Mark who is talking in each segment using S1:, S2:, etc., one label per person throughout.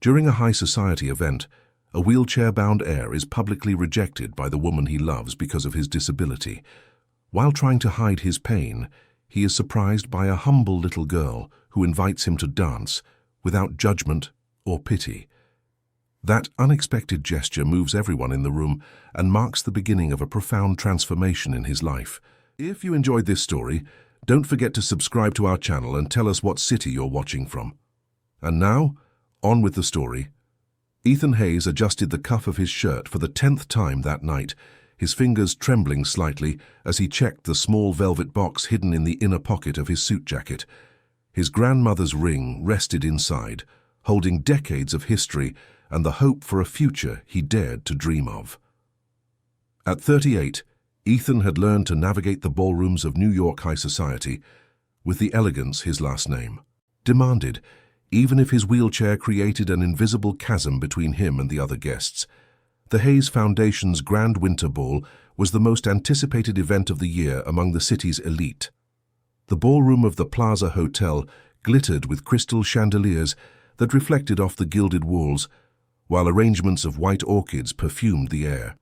S1: During a high society event, a wheelchair-bound heir is publicly rejected by the woman he loves because of his disability. While trying to hide his pain, he is surprised by a humble little girl who invites him to dance without judgment or pity. That unexpected gesture moves everyone in the room and marks the beginning of a profound transformation in his life. If you enjoyed this story, don't forget to subscribe to our channel and tell us what city you're watching from. And now, on with the story. Ethan Hayes adjusted the cuff of his shirt for the 10th time that night, his fingers trembling slightly as he checked the small velvet box hidden in the inner pocket of his suit jacket. His grandmother's ring rested inside, holding decades of history and the hope for a future he dared to dream of. At 38, Ethan had learned to navigate the ballrooms of New York high society with the elegance his last name demanded, even if his wheelchair created an invisible chasm between him and the other guests. The Hayes Foundation's Grand Winter Ball was the most anticipated event of the year among the city's elite. The ballroom of the Plaza Hotel glittered with crystal chandeliers that reflected off the gilded walls, while arrangements of white orchids perfumed the air.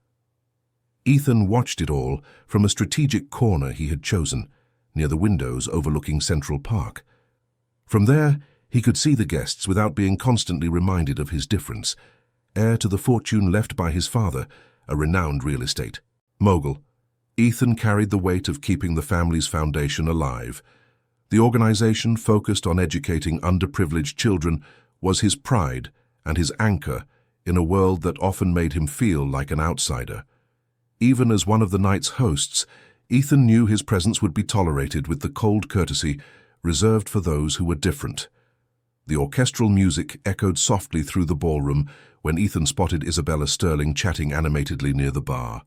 S1: Ethan watched it all from a strategic corner he had chosen, near the windows overlooking Central Park. From there, he could see the guests without being constantly reminded of his difference. Heir to the fortune left by his father, a renowned real estate mogul, Ethan carried the weight of keeping the family's foundation alive. The organization focused on educating underprivileged children was his pride and his anchor in a world that often made him feel like an outsider. Even as one of the night's hosts, Ethan knew his presence would be tolerated with the cold courtesy reserved for those who were different. The orchestral music echoed softly through the ballroom when Ethan spotted Isabella Sterling chatting animatedly near the bar.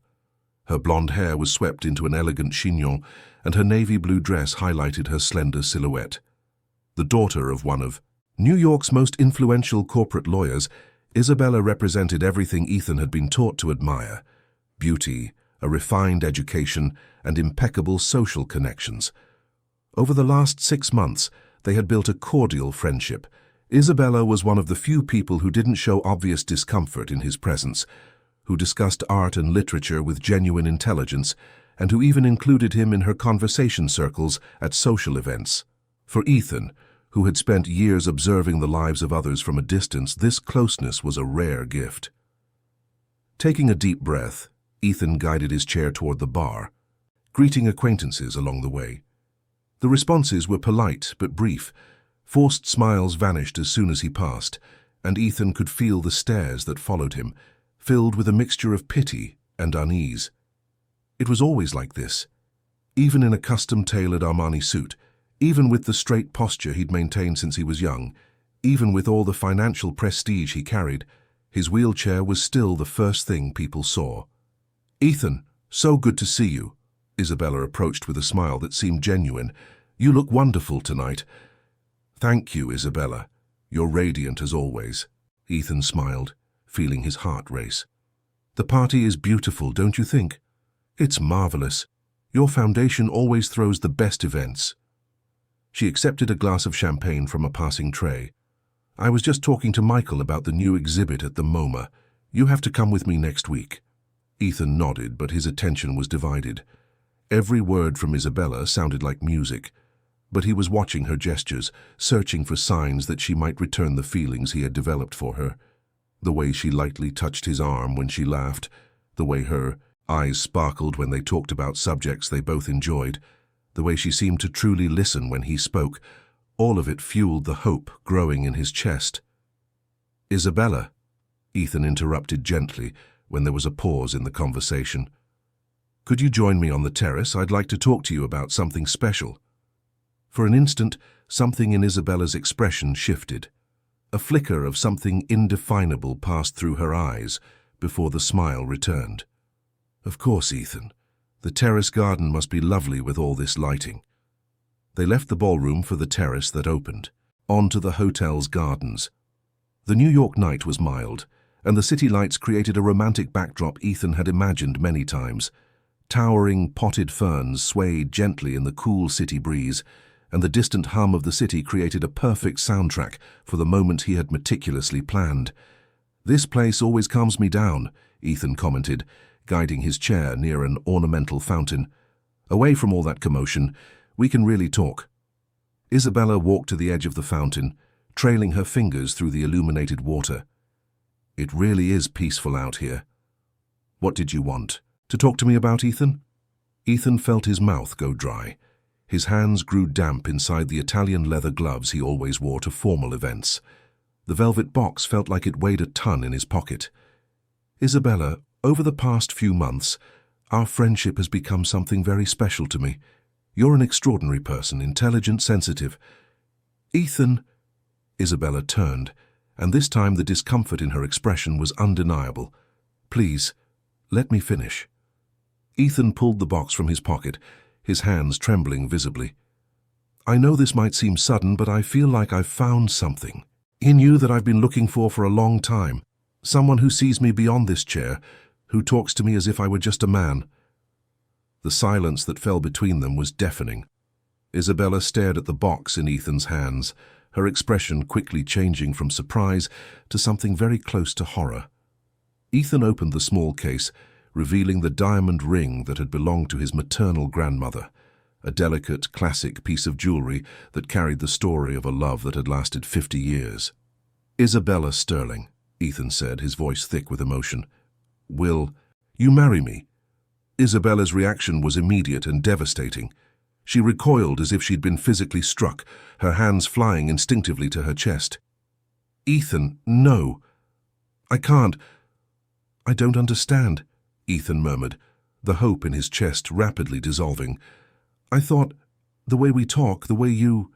S1: Her blonde hair was swept into an elegant chignon, and her navy blue dress highlighted her slender silhouette. The daughter of one of New York's most influential corporate lawyers, Isabella represented everything Ethan had been taught to admire: beauty, a refined education, and impeccable social connections. Over the last 6 months, they had built a cordial friendship. Isabella was one of the few people who didn't show obvious discomfort in his presence, who discussed art and literature with genuine intelligence, and who even included him in her conversation circles at social events. For Ethan, who had spent years observing the lives of others from a distance, this closeness was a rare gift. Taking a deep breath, Ethan guided his chair toward the bar, greeting acquaintances along the way. The responses were polite but brief. Forced smiles vanished as soon as he passed, and Ethan could feel the stares that followed him, filled with a mixture of pity and unease. It was always like this. Even in a custom-tailored Armani suit, even with the straight posture he'd maintained since he was young, even with all the financial prestige he carried, his wheelchair was still the first thing people saw. "Ethan, so good to see you." Isabella approached with a smile that seemed genuine. "You look wonderful tonight." "Thank you, Isabella. You're radiant as always." Ethan smiled, feeling his heart race. "The party is beautiful, don't you think?" "It's marvelous. Your foundation always throws the best events." She accepted a glass of champagne from a passing tray. "I was just talking to Michael about the new exhibit at the MoMA. You have to come with me next week." Ethan nodded, but his attention was divided. Every word from Isabella sounded like music, but he was watching her gestures, searching for signs that she might return the feelings he had developed for her. The way she lightly touched his arm when she laughed, the way her eyes sparkled when they talked about subjects they both enjoyed, the way she seemed to truly listen when he spoke, all of it fueled the hope growing in his chest. "Isabella," Ethan interrupted gently when there was a pause in the conversation. "Could you join me on the terrace? I'd like to talk to you about something special." For an instant, something in Isabella's expression shifted. A flicker of something indefinable passed through her eyes before the smile returned. "Of course, Ethan. The terrace garden must be lovely with all this lighting." They left the ballroom for the terrace that opened, onto the hotel's gardens. The New York night was mild, and the city lights created a romantic backdrop Ethan had imagined many times. Towering potted ferns swayed gently in the cool city breeze, and the distant hum of the city created a perfect soundtrack for the moment he had meticulously planned. "This place always calms me down," Ethan commented, guiding his chair near an ornamental fountain. "Away from all that commotion, we can really talk." Isabella walked to the edge of the fountain, trailing her fingers through the illuminated water. "It really is peaceful out here." "What did you want? To talk to me about, Ethan?" Ethan felt his mouth go dry. His hands grew damp inside the Italian leather gloves he always wore to formal events. The velvet box felt like it weighed a ton in his pocket. "Isabella, over the past few months, our friendship has become something very special to me. You're an extraordinary person, intelligent, sensitive." "Ethan," Isabella turned, and this time the discomfort in her expression was undeniable. "Please, let me finish." Ethan pulled the box from his pocket, his hands trembling visibly. "I know this might seem sudden, but I feel like I've found something in you that I've been looking for a long time. Someone who sees me beyond this chair, who talks to me as if I were just a man." The silence that fell between them was deafening. Isabella stared at the box in Ethan's hands, her expression quickly changing from surprise to something very close to horror. Ethan opened the small case, revealing the diamond ring that had belonged to his maternal grandmother, a delicate, classic piece of jewelry that carried the story of a love that had lasted 50 years. "Isabella Sterling," Ethan said, his voice thick with emotion. "Will you marry me?" Isabella's reaction was immediate and devastating. She recoiled as if she'd been physically struck, her hands flying instinctively to her chest. "Ethan, no. I can't. I don't understand," Ethan murmured, the hope in his chest rapidly dissolving. "I thought, the way we talk, the way you—"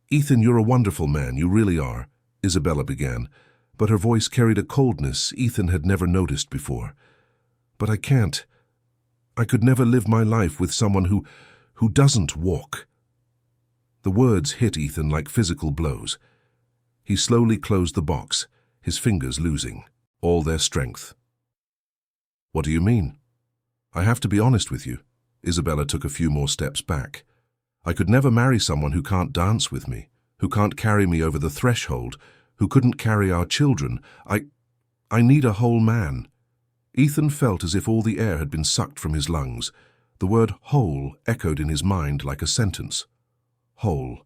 S1: "Ethan, you're a wonderful man, you really are," Isabella began, but her voice carried a coldness Ethan had never noticed before. "But I can't. I could never live my life with someone who doesn't walk." The words hit Ethan like physical blows. He slowly closed the box, his fingers losing all their strength. "What do you mean?" "I have to be honest with you." Isabella took a few more steps back. "I could never marry someone who can't dance with me, who can't carry me over the threshold, who couldn't carry our children. I need a whole man." Ethan felt as if all the air had been sucked from his lungs. The word whole echoed in his mind like a sentence. Whole,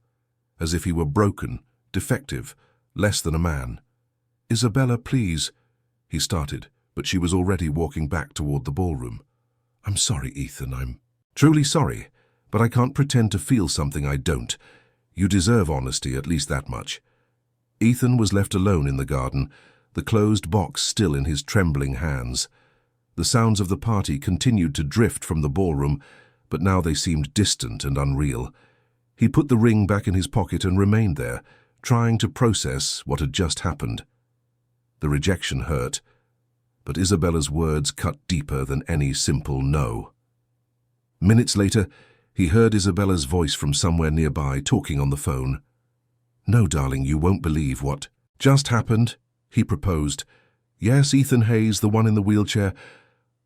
S1: as if he were broken, defective, less than a man. "Isabella, please," he started, but she was already walking back toward the ballroom. "I'm sorry, Ethan, I'm truly sorry, but I can't pretend to feel something I don't. You deserve honesty, at least that much." Ethan was left alone in the garden, the closed box still in his trembling hands. The sounds of the party continued to drift from the ballroom, but now they seemed distant and unreal. He put the ring back in his pocket and remained there, trying to process what had just happened. The rejection hurt, but Isabella's words cut deeper than any simple no. Minutes later, he heard Isabella's voice from somewhere nearby, talking on the phone. "No, darling, you won't believe what just happened," he proposed. "Yes, Ethan Hayes, the one in the wheelchair.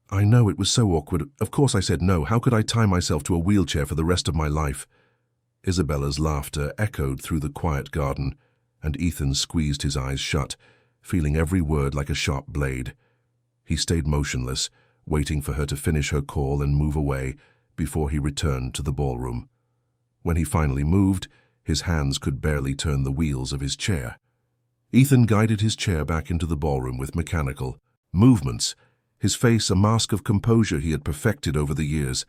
S1: I know, it was so awkward. Of course I said no. How could I tie myself to a wheelchair for the rest of my life?" Isabella's laughter echoed through the quiet garden, and Ethan squeezed his eyes shut, feeling every word like a sharp blade. He stayed motionless, waiting for her to finish her call and move away before he returned to the ballroom. When he finally moved, his hands could barely turn the wheels of his chair. Ethan guided his chair back into the ballroom with mechanical movements, his face a mask of composure he had perfected over the years.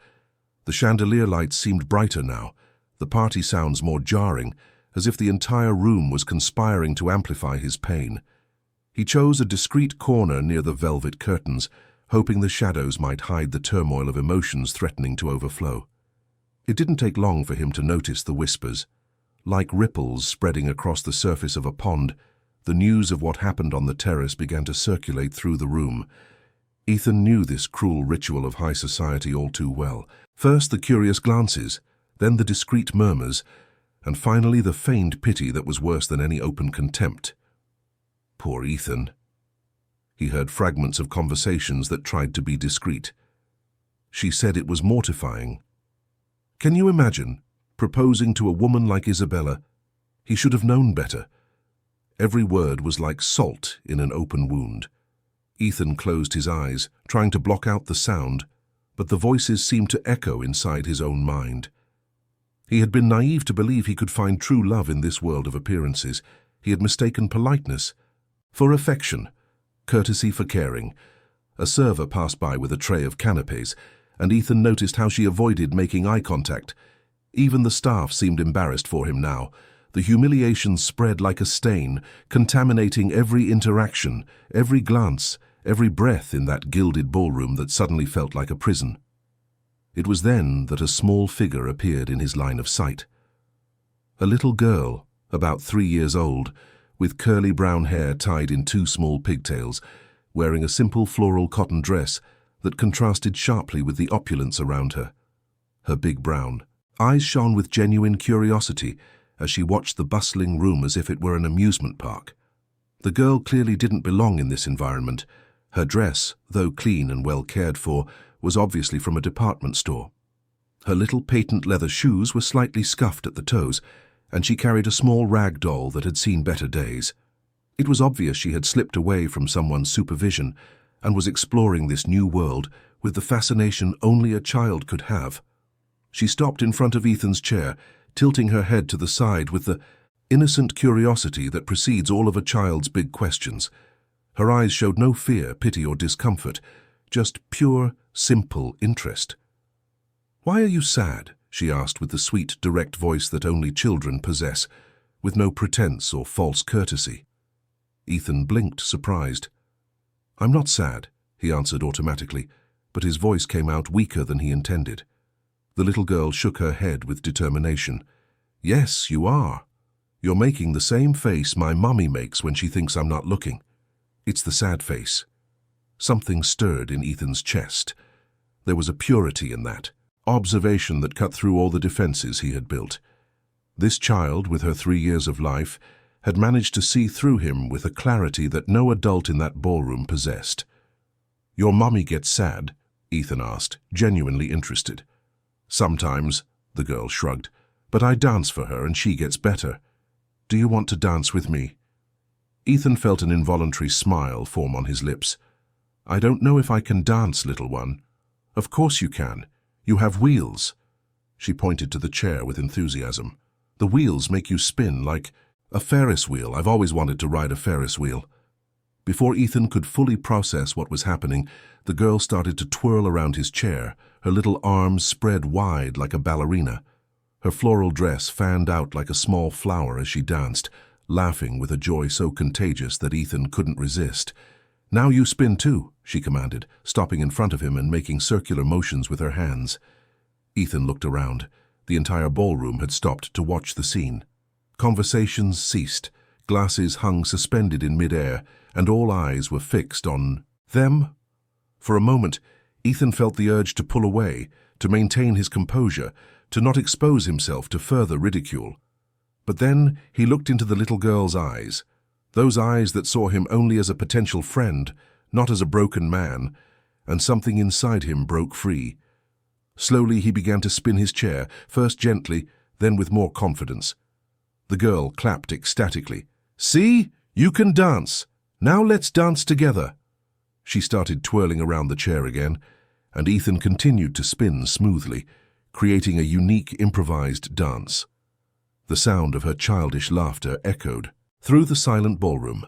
S1: The chandelier lights seemed brighter now, the party sounds more jarring, as if the entire room was conspiring to amplify his pain. He chose a discreet corner near the velvet curtains, hoping the shadows might hide the turmoil of emotions threatening to overflow. It didn't take long for him to notice the whispers. Like ripples spreading across the surface of a pond, the news of what happened on the terrace began to circulate through the room. Ethan knew this cruel ritual of high society all too well. First the curious glances, then the discreet murmurs, and finally the feigned pity that was worse than any open contempt. Poor Ethan. He heard fragments of conversations that tried to be discreet. She said it was mortifying. "Can you imagine?" Proposing to a woman like Isabella, he should have known better. Every word was like salt in an open wound. Ethan closed his eyes, trying to block out the sound, but the voices seemed to echo inside his own mind. He had been naive to believe he could find true love in this world of appearances. He had mistaken politeness for affection, courtesy for caring. A server passed by with a tray of canapes, and Ethan noticed how she avoided making eye contact. Even the staff seemed embarrassed for him now. The humiliation spread like a stain, contaminating every interaction, every glance, every breath in that gilded ballroom that suddenly felt like a prison. It was then that a small figure appeared in his line of sight. A little girl, about 3 years old, with curly brown hair tied in 2 small pigtails, wearing a simple floral cotton dress that contrasted sharply with the opulence around her. Her big brown eyes shone with genuine curiosity as she watched the bustling room as if it were an amusement park. The girl clearly didn't belong in this environment. Her dress, though clean and well cared for, was obviously from a department store. Her little patent leather shoes were slightly scuffed at the toes, and she carried a small rag doll that had seen better days. It was obvious she had slipped away from someone's supervision and was exploring this new world with the fascination only a child could have. She stopped in front of Ethan's chair, tilting her head to the side with the innocent curiosity that precedes all of a child's big questions. Her eyes showed no fear, pity, or discomfort, just pure, simple interest. "Why are you sad?" she asked with the sweet, direct voice that only children possess, with no pretense or false courtesy. Ethan blinked, surprised. "I'm not sad," he answered automatically, but his voice came out weaker than he intended. The little girl shook her head with determination. "Yes, you are. You're making the same face my mummy makes when she thinks I'm not looking. It's the sad face." Something stirred in Ethan's chest. There was a purity in that, observation that cut through all the defenses he had built. This child, with her 3 years of life, had managed to see through him with a clarity that no adult in that ballroom possessed. "Your mummy gets sad?" Ethan asked, genuinely interested. "Sometimes," the girl shrugged, "but I dance for her and she gets better. Do you want to dance with me?" Ethan felt an involuntary smile form on his lips. "I don't know if I can dance, little one." "Of course you can. You have wheels." She pointed to the chair with enthusiasm. "The wheels make you spin like a Ferris wheel. I've always wanted to ride a Ferris wheel." Before Ethan could fully process what was happening, the girl started to twirl around his chair, her little arms spread wide like a ballerina. Her floral dress fanned out like a small flower as she danced, laughing with a joy so contagious that Ethan couldn't resist. "Now you spin too," she commanded, stopping in front of him and making circular motions with her hands. Ethan looked around. The entire ballroom had stopped to watch the scene. Conversations ceased, glasses hung suspended in midair, and all eyes were fixed on them. For a moment, Ethan felt the urge to pull away, to maintain his composure, to not expose himself to further ridicule. But then he looked into the little girl's eyes, those eyes that saw him only as a potential friend, not as a broken man, and something inside him broke free. Slowly he began to spin his chair, first gently, then with more confidence. The girl clapped ecstatically. "See? You can dance. Now let's dance together." She started twirling around the chair again, and Ethan continued to spin smoothly, creating a unique improvised dance. The sound of her childish laughter echoed through the silent ballroom,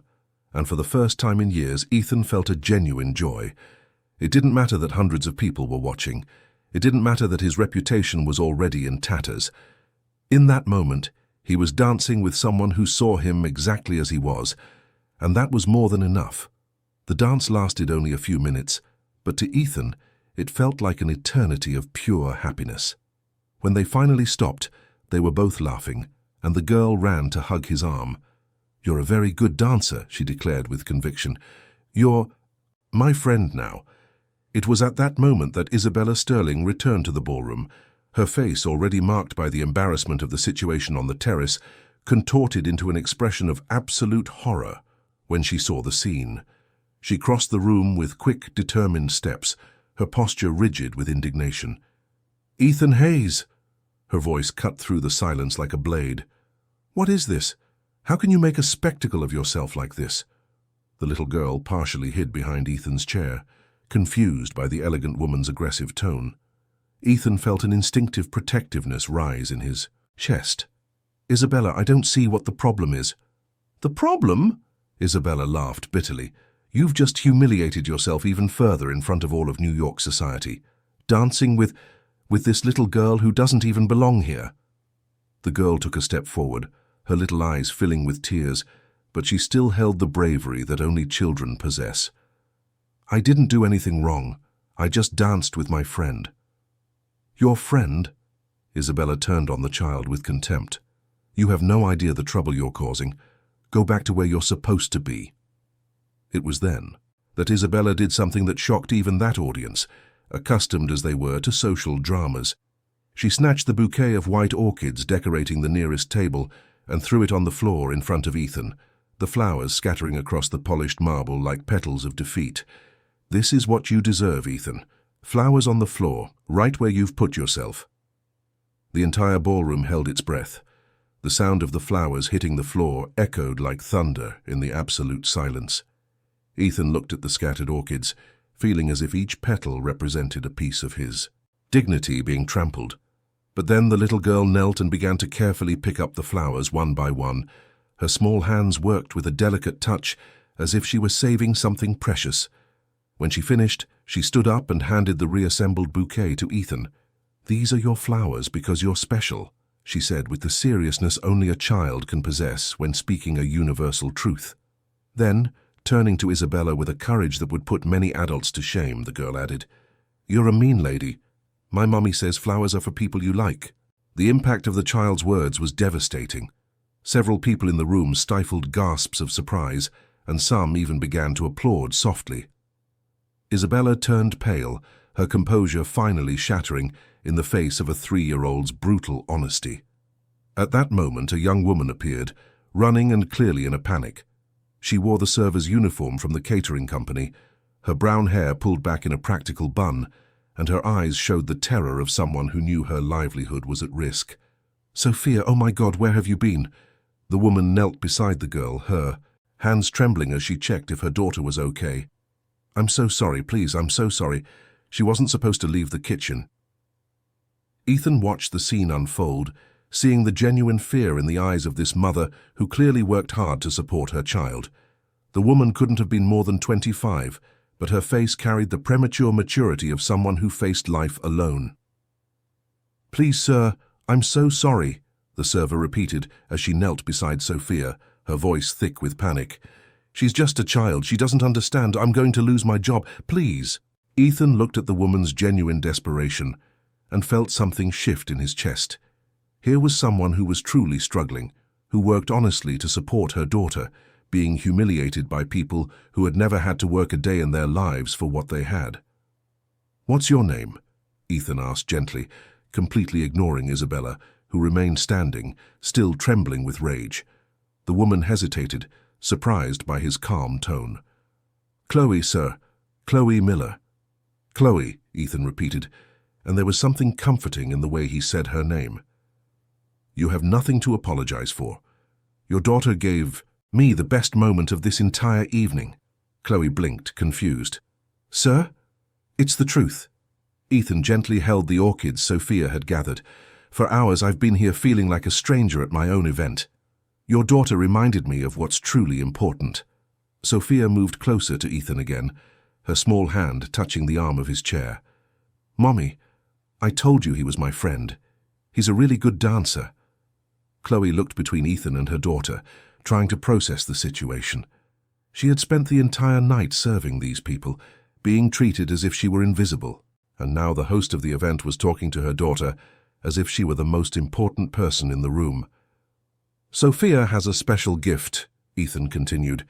S1: and for the first time in years Ethan felt a genuine joy. It didn't matter that hundreds of people were watching. It didn't matter that his reputation was already in tatters. In that moment, he was dancing with someone who saw him exactly as he was, and that was more than enough. The dance lasted only a few minutes, but to Ethan, it felt like an eternity of pure happiness. When they finally stopped, they were both laughing, and the girl ran to hug his arm. "You're a very good dancer," she declared with conviction. "You're my friend now." It was at that moment that Isabella Sterling returned to the ballroom, her face, already marked by the embarrassment of the situation on the terrace, contorted into an expression of absolute horror when she saw the scene. She crossed the room with quick, determined steps, her posture rigid with indignation. "Ethan Hayes!" Her voice cut through the silence like a blade. "What is this? How can you make a spectacle of yourself like this?" The little girl partially hid behind Ethan's chair, confused by the elegant woman's aggressive tone. Ethan felt an instinctive protectiveness rise in his chest. "Isabella, I don't see what the problem is." "The problem?" Isabella laughed bitterly. "You've just humiliated yourself even further in front of all of New York society, dancing with this little girl who doesn't even belong here." The girl took a step forward, her little eyes filling with tears, but she still held the bravery that only children possess. "I didn't do anything wrong. I just danced with my friend." "Your friend?" Isabella turned on the child with contempt. "You have no idea the trouble you're causing. Go back to where you're supposed to be." It was then that Isabella did something that shocked even that audience, accustomed as they were to social dramas. She snatched the bouquet of white orchids decorating the nearest table and threw it on the floor in front of Ethan, the flowers scattering across the polished marble like petals of defeat. "This is what you deserve, Ethan. Flowers on the floor, right where you've put yourself." The entire ballroom held its breath. The sound of the flowers hitting the floor echoed like thunder in the absolute silence. Ethan looked at the scattered orchids, feeling as if each petal represented a piece of his dignity being trampled. But then the little girl knelt and began to carefully pick up the flowers one by one. Her small hands worked with a delicate touch, as if she was saving something precious. When she finished, she stood up and handed the reassembled bouquet to Ethan. "These are your flowers because you're special," she said with the seriousness only a child can possess when speaking a universal truth. Then, turning to Isabella with a courage that would put many adults to shame, the girl added, "You're a mean lady. My mommy says flowers are for people you like." The impact of the child's words was devastating. Several people in the room stifled gasps of surprise, and some even began to applaud softly. Isabella turned pale, her composure finally shattering in the face of a 3-year-old's brutal honesty. At that moment, a young woman appeared, running and clearly in a panic. She wore the server's uniform from the catering company, her brown hair pulled back in a practical bun, and her eyes showed the terror of someone who knew her livelihood was at risk. "Sophia, oh my God, where have you been?" The woman knelt beside the girl, her hands trembling as she checked if her daughter was okay. "I'm so sorry, please, I'm so sorry. She wasn't supposed to leave the kitchen." Ethan watched the scene unfold, seeing the genuine fear in the eyes of this mother who clearly worked hard to support her child. The woman couldn't have been more than 25, but her face carried the premature maturity of someone who faced life alone. "Please, sir, I'm so sorry," the server repeated as she knelt beside Sophia, her voice thick with panic. "She's just a child. She doesn't understand. I'm going to lose my job. Please." Ethan looked at the woman's genuine desperation and felt something shift in his chest. Here was someone who was truly struggling, who worked honestly to support her daughter, being humiliated by people who had never had to work a day in their lives for what they had. "What's your name?" Ethan asked gently, completely ignoring Isabella, who remained standing, still trembling with rage. The woman hesitated, surprised by his calm tone. "Chloe, sir. Chloe Miller." "Chloe," Ethan repeated, and there was something comforting in the way he said her name. "You have nothing to apologize for. Your daughter gave me the best moment of this entire evening." Chloe blinked, confused. "Sir? It's the truth." Ethan gently held the orchids Sophia had gathered. "For hours I've been here feeling like a stranger at my own event. Your daughter reminded me of what's truly important." Sophia moved closer to Ethan again, her small hand touching the arm of his chair. "Mommy, I told you he was my friend. He's a really good dancer." Chloe looked between Ethan and her daughter, trying to process the situation. She had spent the entire night serving these people, being treated as if she were invisible, and now the host of the event was talking to her daughter as if she were the most important person in the room. "Sophia has a special gift," Ethan continued,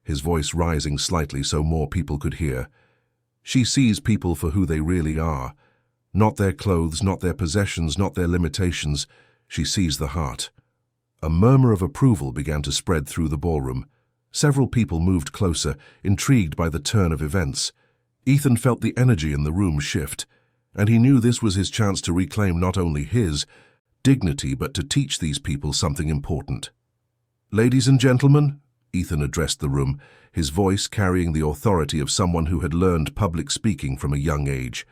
S1: his voice rising slightly so more people could hear. "She sees people for who they really are. Not their clothes, not their possessions, not their limitations. She sees the heart." A murmur of approval began to spread through the ballroom. Several people moved closer, intrigued by the turn of events. Ethan felt the energy in the room shift, and he knew this was his chance to reclaim not only his, dignity, but to teach these people something important. "Ladies and gentlemen," Ethan addressed the room, his voice carrying the authority of someone who had learned public speaking from a young age.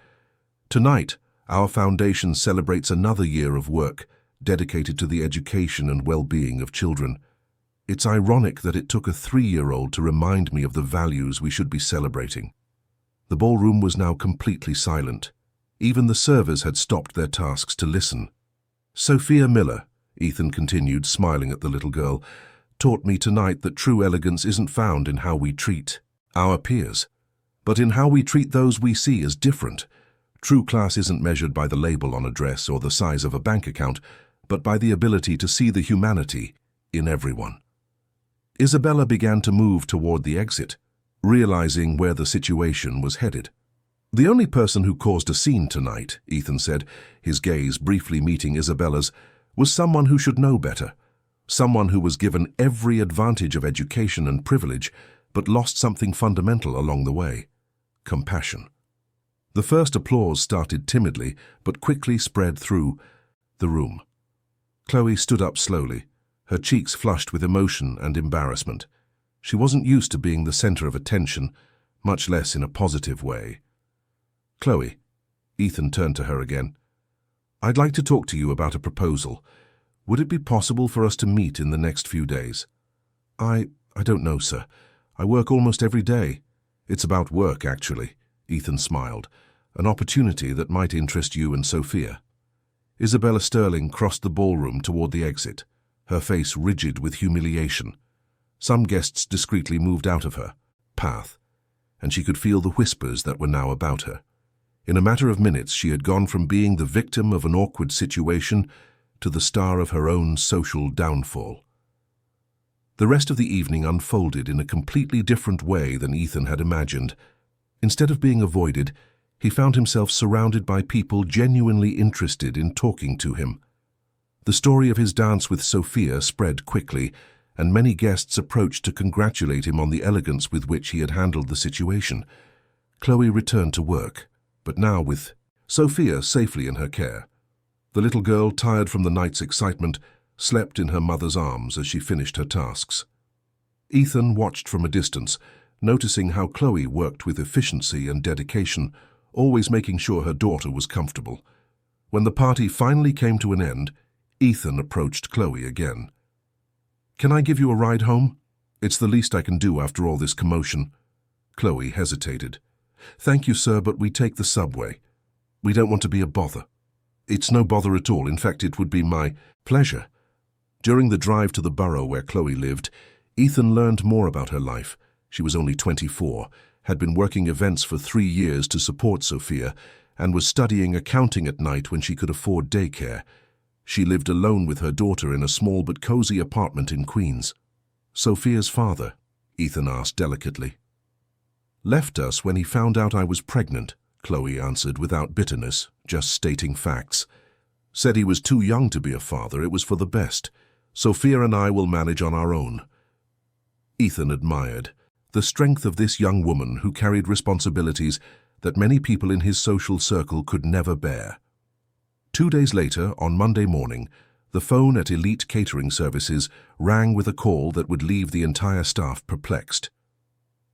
S1: "Tonight, our foundation celebrates another year of work dedicated to the education and well-being of children. It's ironic that it took a 3-year-old to remind me of the values we should be celebrating." The ballroom was now completely silent. Even the servers had stopped their tasks to listen. "Sophia Miller," Ethan continued, smiling at the little girl, "taught me tonight that true elegance isn't found in how we treat our peers, but in how we treat those we see as different. True class isn't measured by the label on a dress or the size of a bank account, but by the ability to see the humanity in everyone." Isabella began to move toward the exit, realizing where the situation was headed. "The only person who caused a scene tonight," Ethan said, his gaze briefly meeting Isabella's, "was someone who should know better. Someone who was given every advantage of education and privilege, but lost something fundamental along the way: compassion." The first applause started timidly, but quickly spread through the room. Chloe stood up slowly, her cheeks flushed with emotion and embarrassment. She wasn't used to being the center of attention, much less in a positive way. "Chloe," Ethan turned to her again, "I'd like to talk to you about a proposal. Would it be possible for us to meet in the next few days?" I don't know, sir. I work almost every day." "It's about work, actually," Ethan smiled. "An opportunity that might interest you and Sophia." Isabella Sterling crossed the ballroom toward the exit, her face rigid with humiliation. Some guests discreetly moved out of her path, and she could feel the whispers that were now about her. In a matter of minutes, she had gone from being the victim of an awkward situation to the star of her own social downfall. The rest of the evening unfolded in a completely different way than Ethan had imagined. Instead of being avoided, he found himself surrounded by people genuinely interested in talking to him. The story of his dance with Sophia spread quickly, and many guests approached to congratulate him on the elegance with which he had handled the situation. Chloe returned to work, but now with Sophia safely in her care. The little girl, tired from the night's excitement, slept in her mother's arms as she finished her tasks. Ethan watched from a distance, noticing how Chloe worked with efficiency and dedication, always making sure her daughter was comfortable. When the party finally came to an end, Ethan approached Chloe again. "Can I give you a ride home? It's the least I can do after all this commotion." Chloe hesitated. "Thank you, sir, but we take the subway. We don't want to be a bother." "It's no bother at all. In fact, it would be my pleasure." During the drive to the borough where Chloe lived, Ethan learned more about her life. She was only 24, had been working events for 3 years to support Sophia, and was studying accounting at night when she could afford daycare. She lived alone with her daughter in a small but cozy apartment in Queens. "Sophia's father?" Ethan asked delicately. "Left us when he found out I was pregnant," Chloe answered without bitterness, just stating facts. "Said he was too young to be a father. It was for the best. Sophia and I will manage on our own." Ethan admired the strength of this young woman who carried responsibilities that many people in his social circle could never bear. 2 days later, on Monday morning, the phone at Elite Catering Services rang with a call that would leave the entire staff perplexed.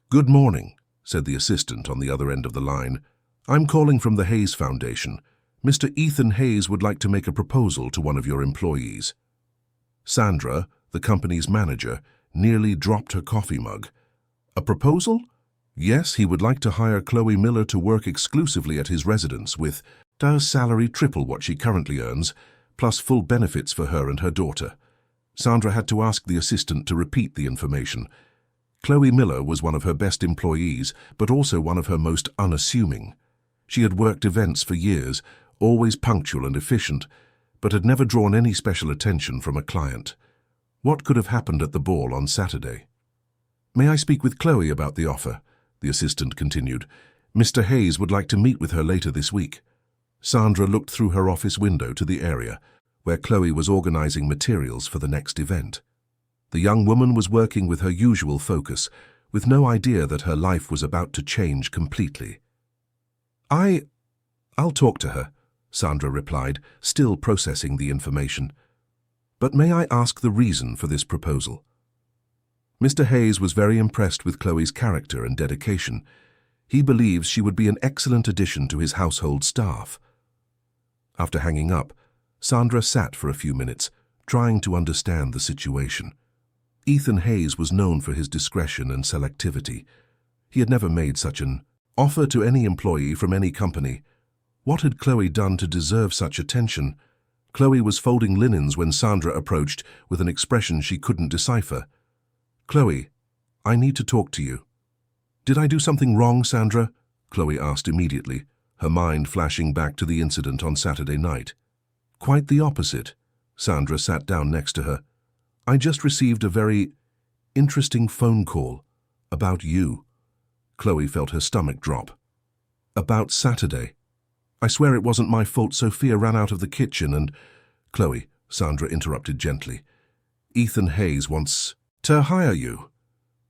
S1: "Good morning," said the assistant on the other end of the line. "I'm calling from the Hayes Foundation. Mr. Ethan Hayes would like to make a proposal to one of your employees." Sandra, the company's manager, nearly dropped her coffee mug. "A proposal?" "Yes, he would like to hire Chloe Miller to work exclusively at his residence with her salary triple what she currently earns, plus full benefits for her and her daughter." Sandra had to ask the assistant to repeat the information. Chloe Miller was one of her best employees, but also one of her most unassuming. She had worked events for years, always punctual and efficient, but had never drawn any special attention from a client. What could have happened at the ball on Saturday? "May I speak with Chloe about the offer?" the assistant continued. "Mr. Hayes would like to meet with her later this week." Sandra looked through her office window to the area, where Chloe was organizing materials for the next event. The young woman was working with her usual focus, with no idea that her life was about to change completely. I'll talk to her," Sandra replied, still processing the information. "But may I ask the reason for this proposal?" Mr. Hayes was very impressed with Chloe's character and dedication. He believes she would be an excellent addition to his household staff. After hanging up, Sandra sat for a few minutes, trying to understand the situation. Ethan Hayes was known for his discretion and selectivity. He had never made such an offer to any employee from any company. What had Chloe done to deserve such attention? Chloe was folding linens when Sandra approached with an expression she couldn't decipher. "Chloe, I need to talk to you." "Did I do something wrong, Sandra?" Chloe asked immediately, her mind flashing back to the incident on Saturday night. "Quite the opposite." Sandra sat down next to her. "I just received a very interesting phone call about you." Chloe felt her stomach drop. "About Saturday? I swear it wasn't my fault. Sophia ran out of the kitchen and—" "Chloe," Sandra interrupted gently. "Ethan Hayes wants to hire you."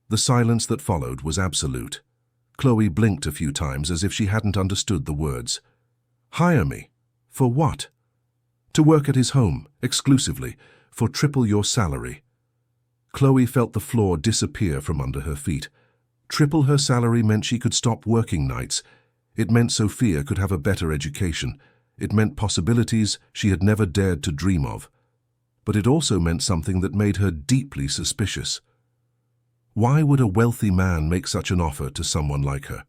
S1: The silence that followed was absolute. Chloe blinked a few times as if she hadn't understood the words. "Hire me? For what?" "To work at his home, exclusively, for triple your salary." Chloe felt the floor disappear from under her feet. Triple her salary meant she could stop working nights. It meant Sophia could have a better education. It meant possibilities she had never dared to dream of. But it also meant something that made her deeply suspicious. Why would a wealthy man make such an offer to someone like her?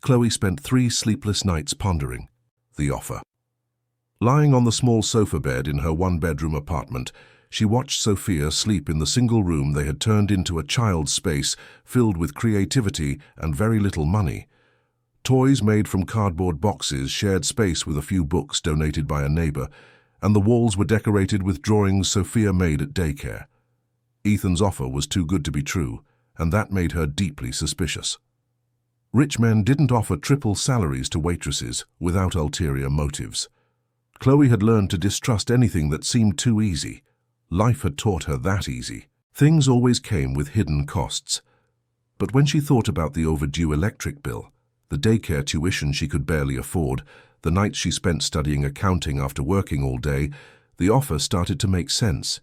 S1: Chloe spent 3 sleepless nights pondering the offer. Lying on the small sofa bed in her 1-bedroom apartment, she watched Sophia sleep in the single room they had turned into a child's space filled with creativity and very little money. Toys made from cardboard boxes shared space with a few books donated by a neighbor, and the walls were decorated with drawings Sophia made at daycare. Ethan's offer was too good to be true, and that made her deeply suspicious. Rich men didn't offer triple salaries to waitresses without ulterior motives. Chloe had learned to distrust anything that seemed too easy. Life had taught her that easy. Things always came with hidden costs. But when she thought about the overdue electric bill, the daycare tuition she could barely afford, the nights she spent studying accounting after working all day, the offer started to make sense.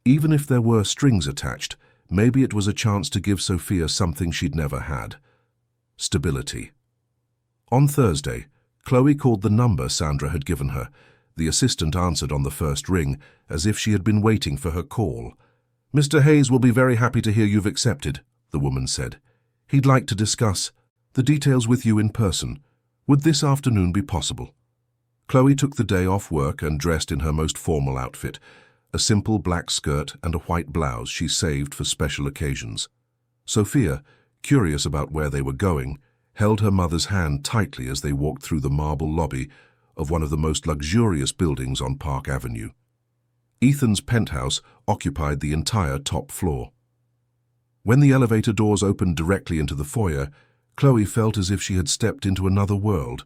S1: Even if there were strings attached, maybe it was a chance to give Sophia something she'd never had. Stability. On Thursday, Chloe called the number Sandra had given her. The assistant answered on the first ring, as if she had been waiting for her call. "Mr. Hayes will be very happy to hear you've accepted," the woman said. "He'd like to discuss the details with you in person. Would this afternoon be possible?" Chloe took the day off work and dressed in her most formal outfit, a simple black skirt and a white blouse she saved for special occasions. Sophia, curious about where they were going, held her mother's hand tightly as they walked through the marble lobby of one of the most luxurious buildings on Park Avenue. Ethan's penthouse occupied the entire top floor. When the elevator doors opened directly into the foyer, Chloe felt as if she had stepped into another world.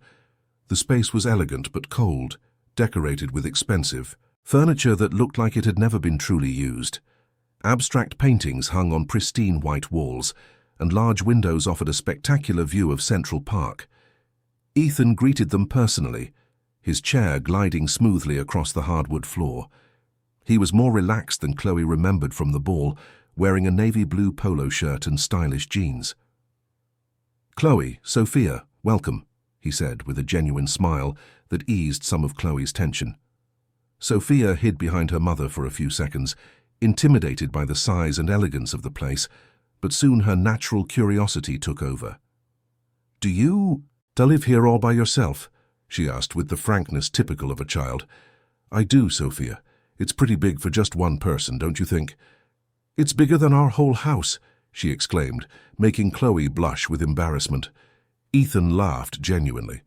S1: The space was elegant but cold, decorated with expensive furniture that looked like it had never been truly used. Abstract paintings hung on pristine white walls, and large windows offered a spectacular view of Central Park. Ethan greeted them personally, his chair gliding smoothly across the hardwood floor. He was more relaxed than Chloe remembered from the ball, wearing a navy blue polo shirt and stylish jeans. "Chloe, Sophia, welcome," he said with a genuine smile that eased some of Chloe's tension. Sophia hid behind her mother for a few seconds, intimidated by the size and elegance of the place, but soon her natural curiosity took over. "Do you live here all by yourself?" she asked with the frankness typical of a child. "I do, Sophia. It's pretty big for just one person, don't you think?" "It's bigger than our whole house," she exclaimed, making Chloe blush with embarrassment. Ethan laughed genuinely.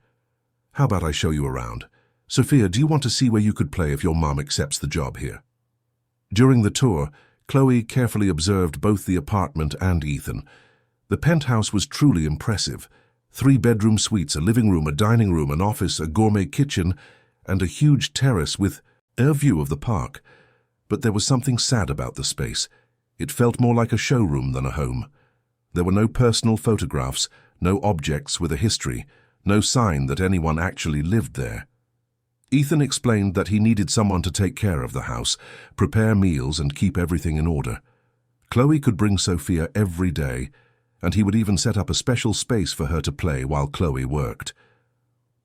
S1: "How about I show you around? Sophia, do you want to see where you could play if your mom accepts the job here?" During the tour, Chloe carefully observed both the apartment and Ethan. The penthouse was truly impressive. 3-bedroom suites, a living room, a dining room, an office, a gourmet kitchen, and a huge terrace with a view of the park. But there was something sad about the space. It felt more like a showroom than a home. There were no personal photographs, no objects with a history, no sign that anyone actually lived there. Ethan explained that he needed someone to take care of the house, prepare meals and keep everything in order. Chloe could bring Sophia every day, and he would even set up a special space for her to play while Chloe worked.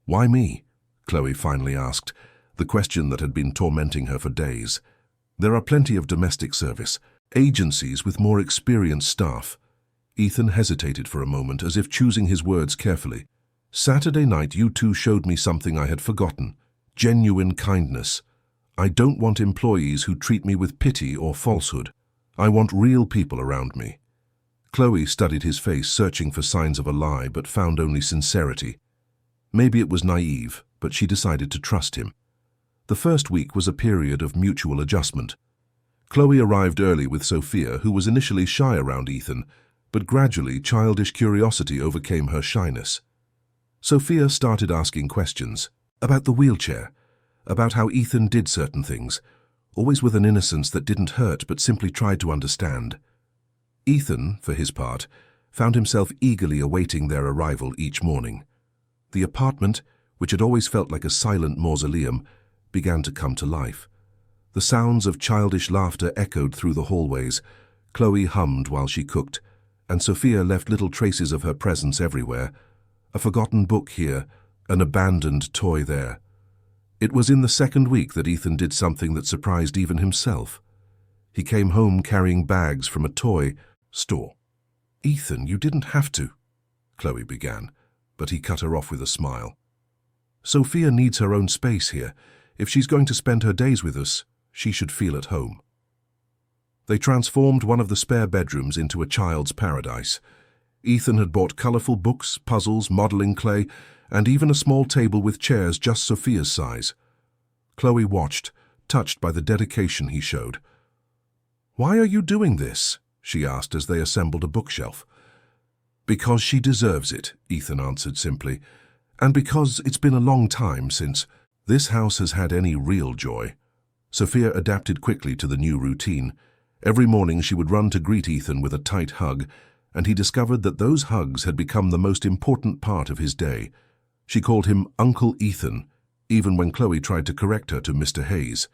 S1: "Why me?" Chloe finally asked, the question that had been tormenting her for days. "There are plenty of domestic service, agencies with more experienced staff." Ethan hesitated for a moment, as if choosing his words carefully. "Saturday night you two showed me something I had forgotten. Genuine kindness. I don't want employees who treat me with pity or falsehood. I want real people around me." Chloe studied his face, searching for signs of a lie, but found only sincerity. Maybe it was naive, but she decided to trust him. The first week was a period of mutual adjustment. Chloe arrived early with Sophia, who was initially shy around Ethan, but gradually childish curiosity overcame her shyness. Sophia started asking questions about the wheelchair, about how Ethan did certain things, always with an innocence that didn't hurt but simply tried to understand. Ethan, for his part, found himself eagerly awaiting their arrival each morning. The apartment, which had always felt like a silent mausoleum, began to come to life. The sounds of childish laughter echoed through the hallways. Chloe hummed while she cooked, and Sophia left little traces of her presence everywhere. A forgotten book here, an abandoned toy there. It was in the second week that Ethan did something that surprised even himself. He came home carrying bags from a toy store. "Ethan, you didn't have to," Chloe began, but he cut her off with a smile. "Sophia needs her own space here. If she's going to spend her days with us, she should feel at home." They transformed one of the spare bedrooms into a child's paradise. Ethan had bought colorful books, puzzles, modeling clay, and even a small table with chairs just Sophia's size. Chloe watched, touched by the dedication he showed. "Why are you doing this?" she asked as they assembled a bookshelf. "Because she deserves it," Ethan answered simply, "and because it's been a long time since this house has had any real joy." Sophia adapted quickly to the new routine. Every morning she would run to greet Ethan with a tight hug, and he discovered that those hugs had become the most important part of his day. She called him Uncle Ethan, even when Chloe tried to correct her to Mr. Hayes.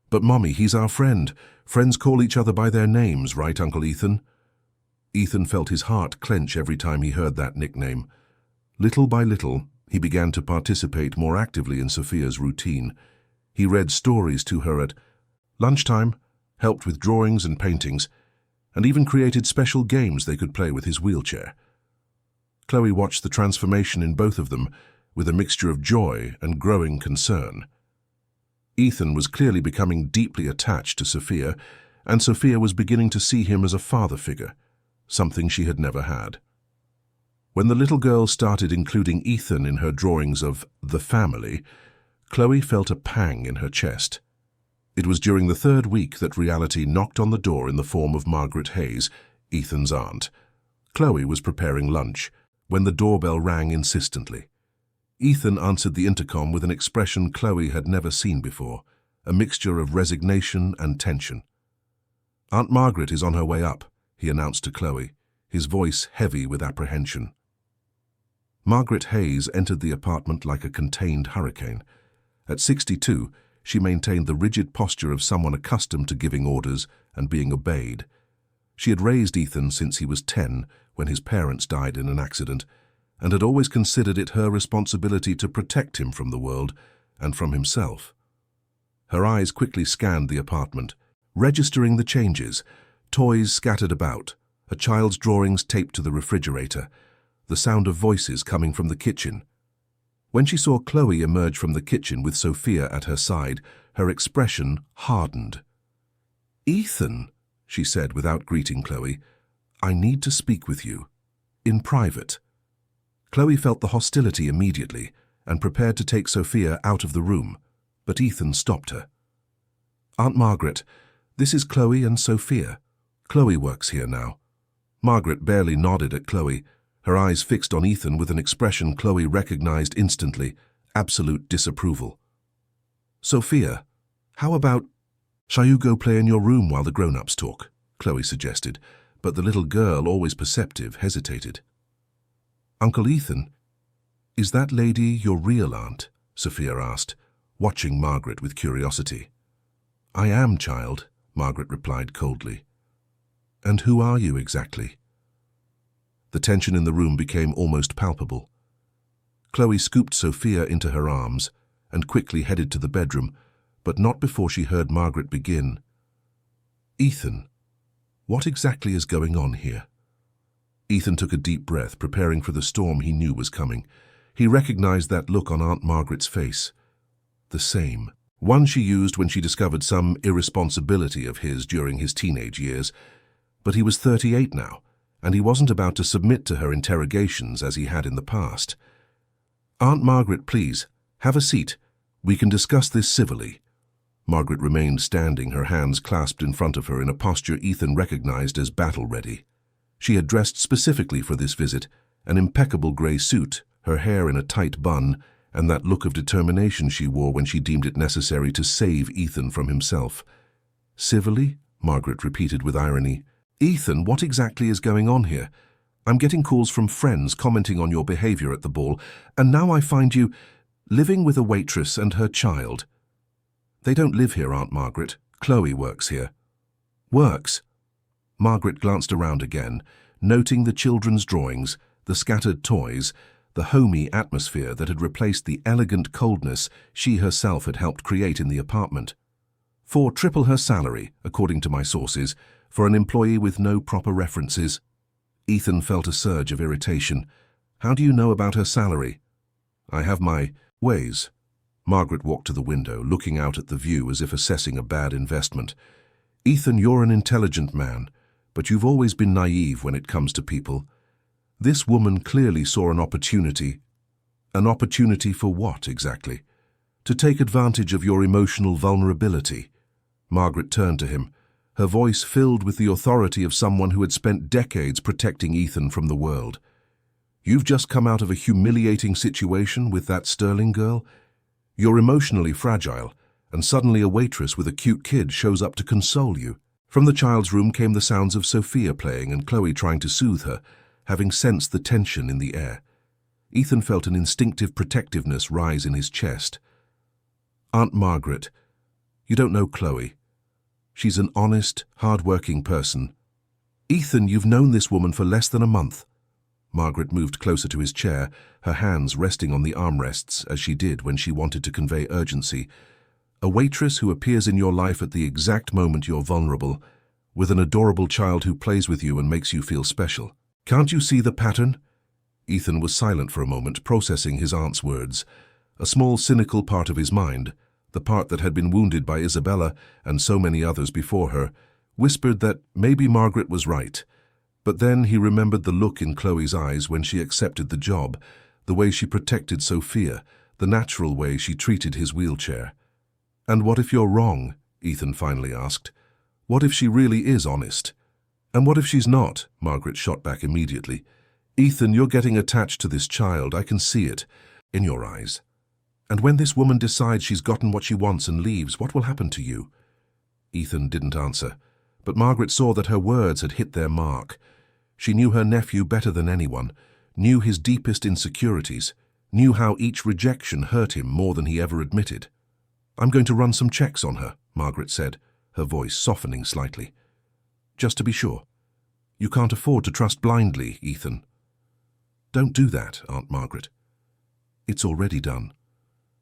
S1: "But Mommy, he's our friend. Friends call each other by their names, right, Uncle Ethan?" Ethan felt his heart clench every time he heard that nickname. Little by little, he began to participate more actively in Sophia's routine. He read stories to her at lunchtime, helped with drawings and paintings, and even created special games they could play with his wheelchair. Chloe watched the transformation in both of them with a mixture of joy and growing concern. Ethan was clearly becoming deeply attached to Sophia, and Sophia was beginning to see him as a father figure, something she had never had. When the little girl started including Ethan in her drawings of the family, Chloe felt a pang in her chest. It was during the third week that reality knocked on the door in the form of Margaret Hayes, Ethan's aunt. Chloe was preparing lunch when the doorbell rang insistently. Ethan answered the intercom with an expression Chloe had never seen before, a mixture of resignation and tension. "Aunt Margaret is on her way up," he announced to Chloe, his voice heavy with apprehension. Margaret Hayes entered the apartment like a contained hurricane. At 62, she maintained the rigid posture of someone accustomed to giving orders and being obeyed. She had raised Ethan since he was 10, when his parents died in an accident, and had always considered it her responsibility to protect him from the world and from himself. Her eyes quickly scanned the apartment, registering the changes: toys scattered about, a child's drawings taped to the refrigerator, the sound of voices coming from the kitchen. When she saw Chloe emerge from the kitchen with Sophia at her side, her expression hardened. "Ethan," she said without greeting Chloe, "I need to speak with you. In private." Chloe felt the hostility immediately and prepared to take Sophia out of the room, but Ethan stopped her. "Aunt Margaret, this is Chloe and Sophia. Chloe works here now." Margaret barely nodded at Chloe, her eyes fixed on Ethan with an expression Chloe recognized instantly: absolute disapproval. "Sophia, how about— shall you go play in your room while the grown-ups talk?" Chloe suggested, but the little girl, always perceptive, hesitated. "Uncle Ethan, is that lady your real aunt?" Sophia asked, watching Margaret with curiosity. "I am, child," Margaret replied coldly. "And who are you exactly?" The tension in the room became almost palpable. Chloe scooped Sophia into her arms and quickly headed to the bedroom, but not before she heard Margaret begin. "Ethan, what exactly is going on here?" Ethan took a deep breath, preparing for the storm he knew was coming. He recognized that look on Aunt Margaret's face. The same. One she used when she discovered some irresponsibility of his during his teenage years. But he was 38 now, and he wasn't about to submit to her interrogations as he had in the past. "Aunt Margaret, please, have a seat. We can discuss this civilly." Margaret remained standing, her hands clasped in front of her in a posture Ethan recognized as battle-ready. She had dressed specifically for this visit, an impeccable grey suit, her hair in a tight bun, and that look of determination she wore when she deemed it necessary to save Ethan from himself. "Civilly?" Margaret repeated with irony. "Ethan, what exactly is going on here? I'm getting calls from friends commenting on your behavior at the ball, and now I find you living with a waitress and her child." "They don't live here, Aunt Margaret. Chloe works here." "Works?" Margaret glanced around again, noting the children's drawings, the scattered toys, the homey atmosphere that had replaced the elegant coldness she herself had helped create in the apartment. "For triple her salary, according to my sources, for an employee with no proper references." Ethan felt a surge of irritation. "How do you know about her salary?" "I have my ways." Margaret walked to the window, looking out at the view as if assessing a bad investment. "Ethan, you're an intelligent man, but you've always been naive when it comes to people. This woman clearly saw an opportunity. An opportunity for what, exactly? To take advantage of your emotional vulnerability." Margaret turned to him, her voice filled with the authority of someone who had spent decades protecting Ethan from the world. "You've just come out of a humiliating situation with that Sterling girl. You're emotionally fragile, and suddenly a waitress with a cute kid shows up to console you." From the child's room came the sounds of Sophia playing and Chloe trying to soothe her, having sensed the tension in the air. Ethan felt an instinctive protectiveness rise in his chest. "Aunt Margaret, you don't know Chloe. She's an honest, hard-working person." "Ethan, you've known this woman for less than a month." Margaret moved closer to his chair, her hands resting on the armrests as she did when she wanted to convey urgency. "A waitress who appears in your life at the exact moment you're vulnerable, with an adorable child who plays with you and makes you feel special. Can't you see the pattern?" Ethan was silent for a moment, processing his aunt's words. A small cynical part of his mind, the part that had been wounded by Isabella and so many others before her, whispered that maybe Margaret was right. But then he remembered the look in Chloe's eyes when she accepted the job, the way she protected Sophia, the natural way she treated his wheelchair. "And what if you're wrong?" Ethan finally asked. "What if she really is honest? And what if she's not?" Margaret shot back immediately. "Ethan, you're getting attached to this child. I can see it in your eyes. And when this woman decides she's gotten what she wants and leaves, what will happen to you?" Ethan didn't answer, but Margaret saw that her words had hit their mark. She knew her nephew better than anyone, knew his deepest insecurities, knew how each rejection hurt him more than he ever admitted. "I'm going to run some checks on her," Margaret said, her voice softening slightly. "Just to be sure. You can't afford to trust blindly, Ethan." "Don't do that, Aunt Margaret." "It's already done."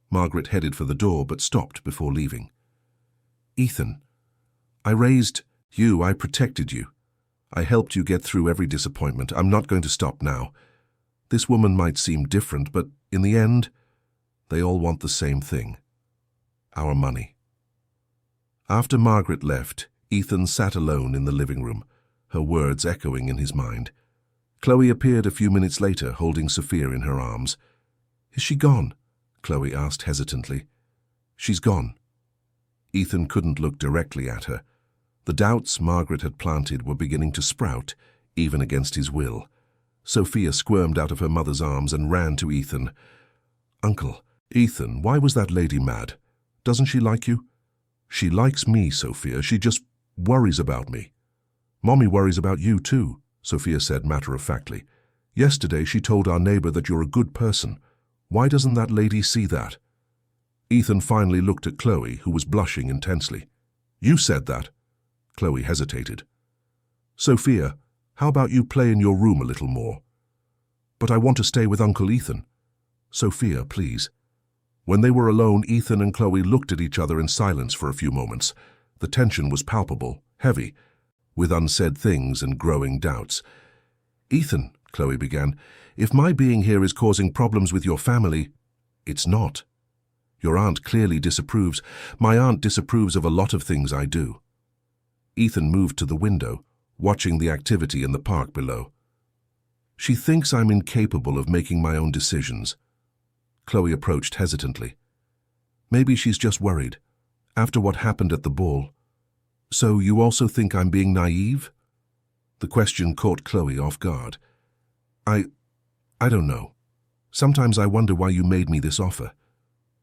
S1: Margaret headed for the door but stopped before leaving. "Ethan, I raised you, I protected you. I helped you get through every disappointment. I'm not going to stop now. This woman might seem different, but in the end, they all want the same thing. Our money." After Margaret left, Ethan sat alone in the living room, her words echoing in his mind. Chloe appeared a few minutes later, holding Sophia in her arms. "Is she gone?" Chloe asked hesitantly. "She's gone." Ethan couldn't look directly at her. The doubts Margaret had planted were beginning to sprout, even against his will. Sophia squirmed out of her mother's arms and ran to Ethan. "Uncle, Ethan, why was that lady mad? Doesn't she like you?" "She likes me, Sophia. She just worries about me." "Mommy worries about you too," Sophia said matter-of-factly. "Yesterday she told our neighbor that you're a good person. Why doesn't that lady see that?" Ethan finally looked at Chloe, who was blushing intensely. You said that. Chloe hesitated. Sophia, how about you play in your room a little more? But I want to stay with Uncle Ethan. Sophia, please. When they were alone, Ethan and Chloe looked at each other in silence for a few moments. The tension was palpable, heavy, with unsaid things and growing doubts. Ethan, Chloe began, if my being here is causing problems with your family, it's not. Your aunt clearly disapproves. My aunt disapproves of a lot of things I do. Ethan moved to the window, watching the activity in the park below. She thinks I'm incapable of making my own decisions. Chloe approached hesitantly. Maybe she's just worried, after what happened at the ball. So you also think I'm being naive? The question caught Chloe off guard. I don't know. Sometimes I wonder why you made me this offer.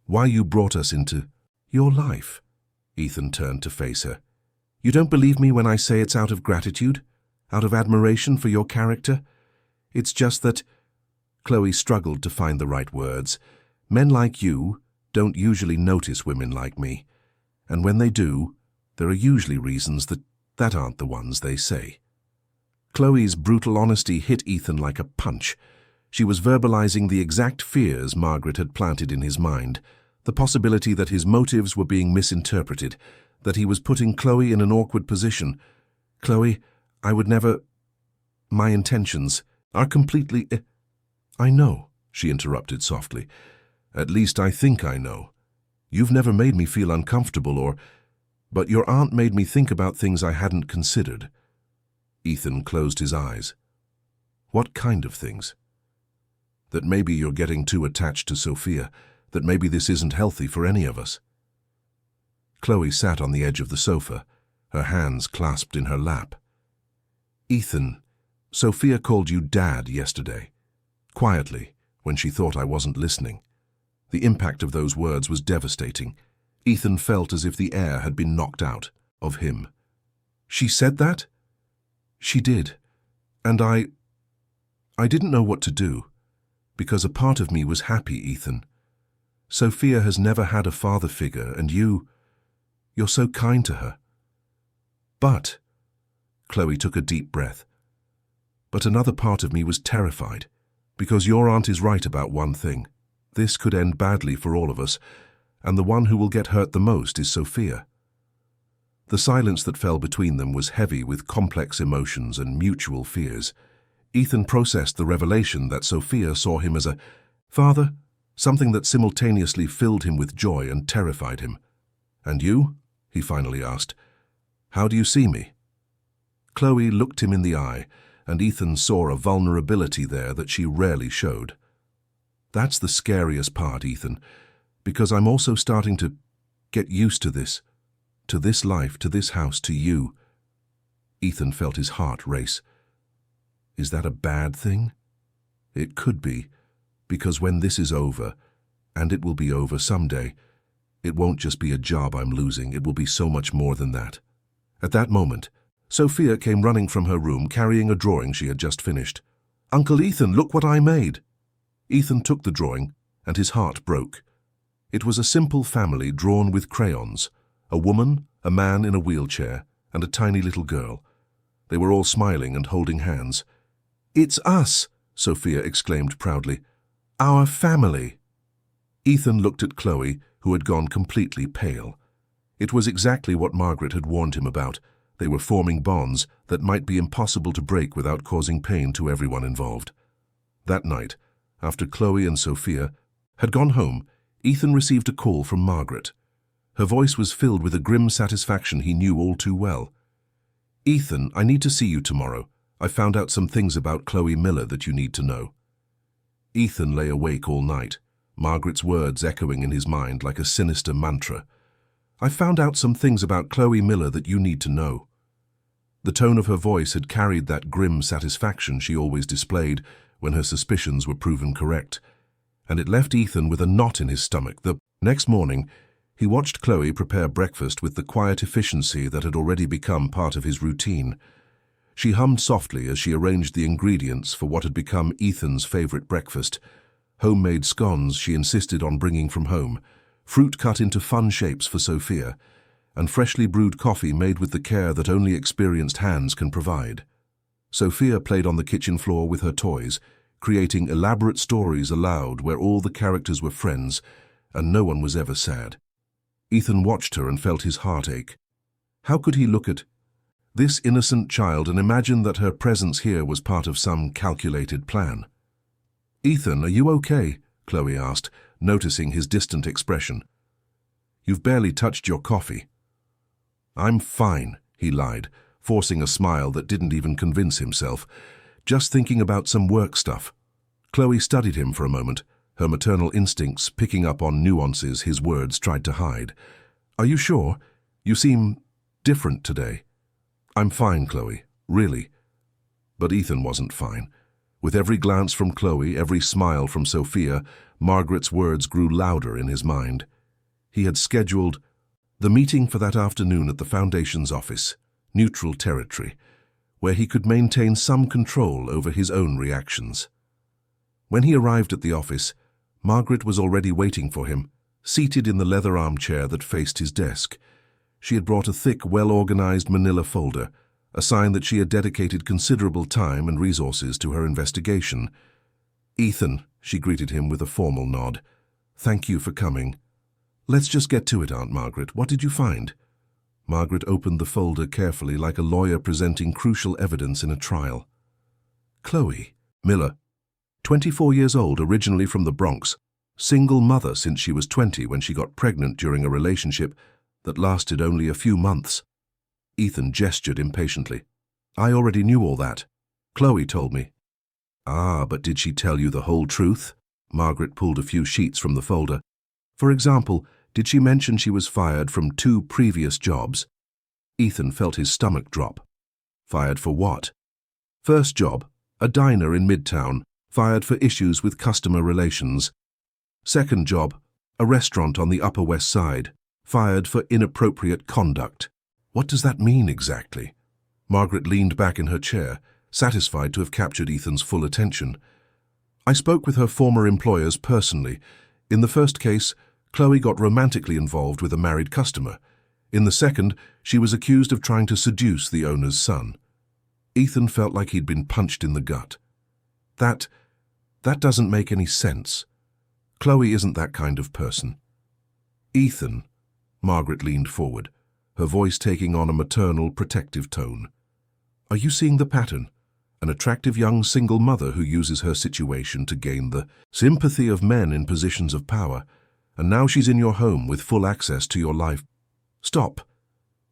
S1: Why you brought us into your life. Ethan turned to face her. You don't believe me when I say it's out of gratitude? Out of admiration for your character? It's just that... Chloe struggled to find the right words. Men like you don't usually notice women like me. And when they do, there are usually reasons that aren't the ones they say. Chloe's brutal honesty hit Ethan like a punch. She was verbalizing the exact fears Margaret had planted in his mind, the possibility that his motives were being misinterpreted, that he was putting Chloe in an awkward position. Chloe, I would never... My intentions are completely... I know, she interrupted softly. At least I think I know. You've never made me feel uncomfortable but your aunt made me think about things I hadn't considered. Ethan closed his eyes. What kind of things? That maybe you're getting too attached to Sophia, that maybe this isn't healthy for any of us. Chloe sat on the edge of the sofa, her hands clasped in her lap. Ethan, Sophia called you Dad yesterday. Quietly, when she thought I wasn't listening. The impact of those words was devastating. Ethan felt as if the air had been knocked out of him. She said that? She did. And I didn't know what to do, because a part of me was happy, Ethan. Sophia has never had a father figure, and you're so kind to her. But, Chloe took a deep breath, but another part of me was terrified, because your aunt is right about one thing. This could end badly for all of us, and the one who will get hurt the most is Sophia. The silence that fell between them was heavy with complex emotions and mutual fears. Ethan processed the revelation that Sophia saw him as a father, something that simultaneously filled him with joy and terrified him. And you? He finally asked. How do you see me? Chloe looked him in the eye, and Ethan saw a vulnerability there that she rarely showed. That's the scariest part, Ethan, because I'm also starting to get used to this life, to this house, to you. Ethan felt his heart race. Is that a bad thing? It could be, because when this is over, and it will be over someday, it won't just be a job I'm losing, it will be so much more than that. At that moment, Sophia came running from her room carrying a drawing she had just finished. Uncle Ethan, look what I made! Ethan took the drawing, and his heart broke. It was a simple family drawn with crayons, a woman, a man in a wheelchair, and a tiny little girl. They were all smiling and holding hands. It's us, Sophia exclaimed proudly. Our family. Ethan looked at Chloe, who had gone completely pale. It was exactly what Margaret had warned him about. They were forming bonds that might be impossible to break without causing pain to everyone involved. That night, after Chloe and Sophia had gone home, Ethan received a call from Margaret. Her voice was filled with a grim satisfaction he knew all too well. Ethan, I need to see you tomorrow. I found out some things about Chloe Miller that you need to know. Ethan lay awake all night, Margaret's words echoing in his mind like a sinister mantra. I found out some things about Chloe Miller that you need to know. The tone of her voice had carried that grim satisfaction she always displayed when her suspicions were proven correct, and it left Ethan with a knot in his stomach. The next morning, he watched Chloe prepare breakfast with the quiet efficiency that had already become part of his routine. She hummed softly as she arranged the ingredients for what had become Ethan's favorite breakfast, homemade scones she insisted on bringing from home, fruit cut into fun shapes for Sophia, and freshly brewed coffee made with the care that only experienced hands can provide. Sophia played on the kitchen floor with her toys, creating elaborate stories aloud where all the characters were friends and no one was ever sad. Ethan watched her and felt his heart ache. How could he look at this innocent child and imagine that her presence here was part of some calculated plan? "Ethan, are you okay?" Chloe asked, noticing his distant expression. "You've barely touched your coffee." "I'm fine," he lied, forcing a smile that didn't even convince himself. "Just thinking about some work stuff." Chloe studied him for a moment, her maternal instincts picking up on nuances his words tried to hide. "Are you sure? You seem different today." "I'm fine, Chloe, really." But Ethan wasn't fine. With every glance from Chloe, every smile from Sophia, Margaret's words grew louder in his mind. He had scheduled the meeting for that afternoon at the Foundation's office, neutral territory, where he could maintain some control over his own reactions. When he arrived at the office, Margaret was already waiting for him, seated in the leather armchair that faced his desk. She had brought a thick, well-organized manila folder, a sign that she had dedicated considerable time and resources to her investigation. "Ethan," she greeted him with a formal nod. "Thank you for coming." "Let's just get to it, Aunt Margaret. What did you find?" Margaret opened the folder carefully like a lawyer presenting crucial evidence in a trial. Chloe Miller, 24 years old, originally from the Bronx, single mother since she was 20 when she got pregnant during a relationship that lasted only a few months. Ethan gestured impatiently. "I already knew all that. Chloe told me." "Ah, but did she tell you the whole truth?" Margaret pulled a few sheets from the folder. "For example, did she mention she was fired from 2 previous jobs?" Ethan felt his stomach drop. "Fired for what?" "First job, a diner in Midtown, fired for issues with customer relations. Second job, a restaurant on the Upper West Side, fired for inappropriate conduct." "What does that mean exactly?" Margaret leaned back in her chair, satisfied to have captured Ethan's full attention. "I spoke with her former employers personally. In the first case, Chloe got romantically involved with a married customer. In the second, she was accused of trying to seduce the owner's son." Ethan felt like he'd been punched in the gut. That doesn't make any sense. Chloe isn't that kind of person." "Ethan," Margaret leaned forward, her voice taking on a maternal, protective tone. "Are you seeing the pattern? An attractive young single mother who uses her situation to gain the sympathy of men in positions of power, and now she's in your home with full access to your life." "Stop."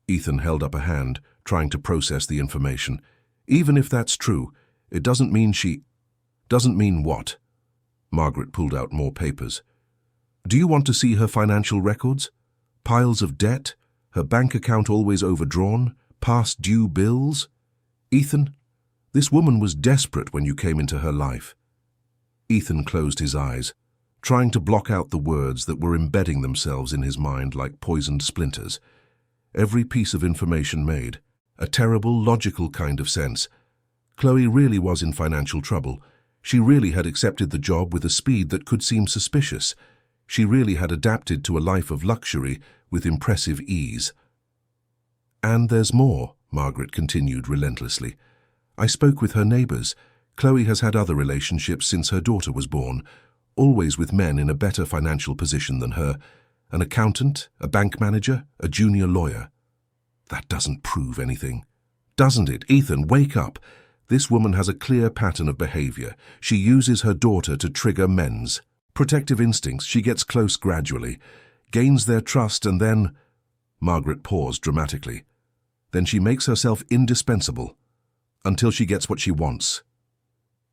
S1: Ethan held up a hand, trying to process the information. "Even if that's true, it doesn't mean she—" "Doesn't mean what?" Margaret pulled out more papers. "Do you want to see her financial records? Piles of debt? Her bank account always overdrawn? Past due bills? Ethan, this woman was desperate when you came into her life." Ethan closed his eyes, trying to block out the words that were embedding themselves in his mind like poisoned splinters. Every piece of information made a terrible, logical kind of sense. Chloe really was in financial trouble. She really had accepted the job with a speed that could seem suspicious. She really had adapted to a life of luxury with impressive ease. "And there's more," Margaret continued relentlessly. "I spoke with her neighbors. Chloe has had other relationships since her daughter was born, always with men in a better financial position than her. An accountant, a bank manager, a junior lawyer." "That doesn't prove anything." "Doesn't it? Ethan, wake up. This woman has a clear pattern of behavior. She uses her daughter to trigger men's protective instincts. She gets close gradually, gains their trust, and then—" Margaret paused dramatically. "Then she makes herself indispensable, until she gets what she wants."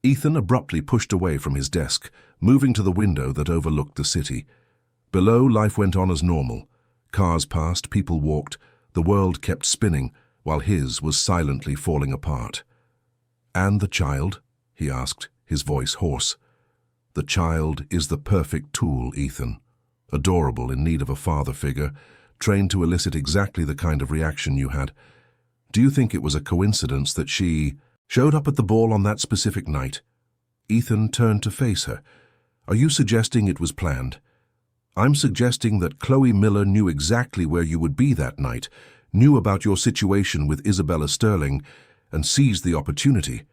S1: Ethan abruptly pushed away from his desk, moving to the window that overlooked the city. Below, life went on as normal. Cars passed, people walked, the world kept spinning, while his was silently falling apart. "And the child?" he asked, his voice hoarse. "The child is the perfect tool, Ethan. Adorable, in need of a father figure, trained to elicit exactly the kind of reaction you had. Do you think it was a coincidence that she showed up at the ball on that specific night?" Ethan turned to face her. "Are you suggesting it was planned?" I'm suggesting that Chloe Miller knew exactly where you would be that night, knew about your situation with Isabella Sterling, and seized the opportunity.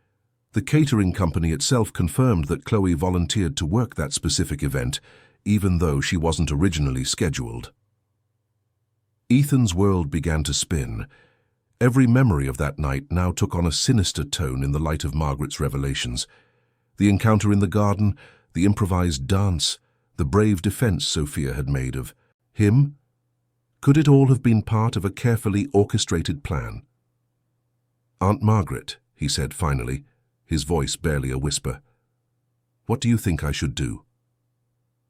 S1: The catering company itself confirmed that Chloe volunteered to work that specific event, even though she wasn't originally scheduled. Ethan's world began to spin. Every memory of that night now took on a sinister tone in the light of Margaret's revelations. The encounter in the garden, the improvised dance, the brave defense Sophia had made of him. Could it all have been part of a carefully orchestrated plan? "Aunt Margaret," he said finally, his voice barely a whisper, "what do you think I should do?"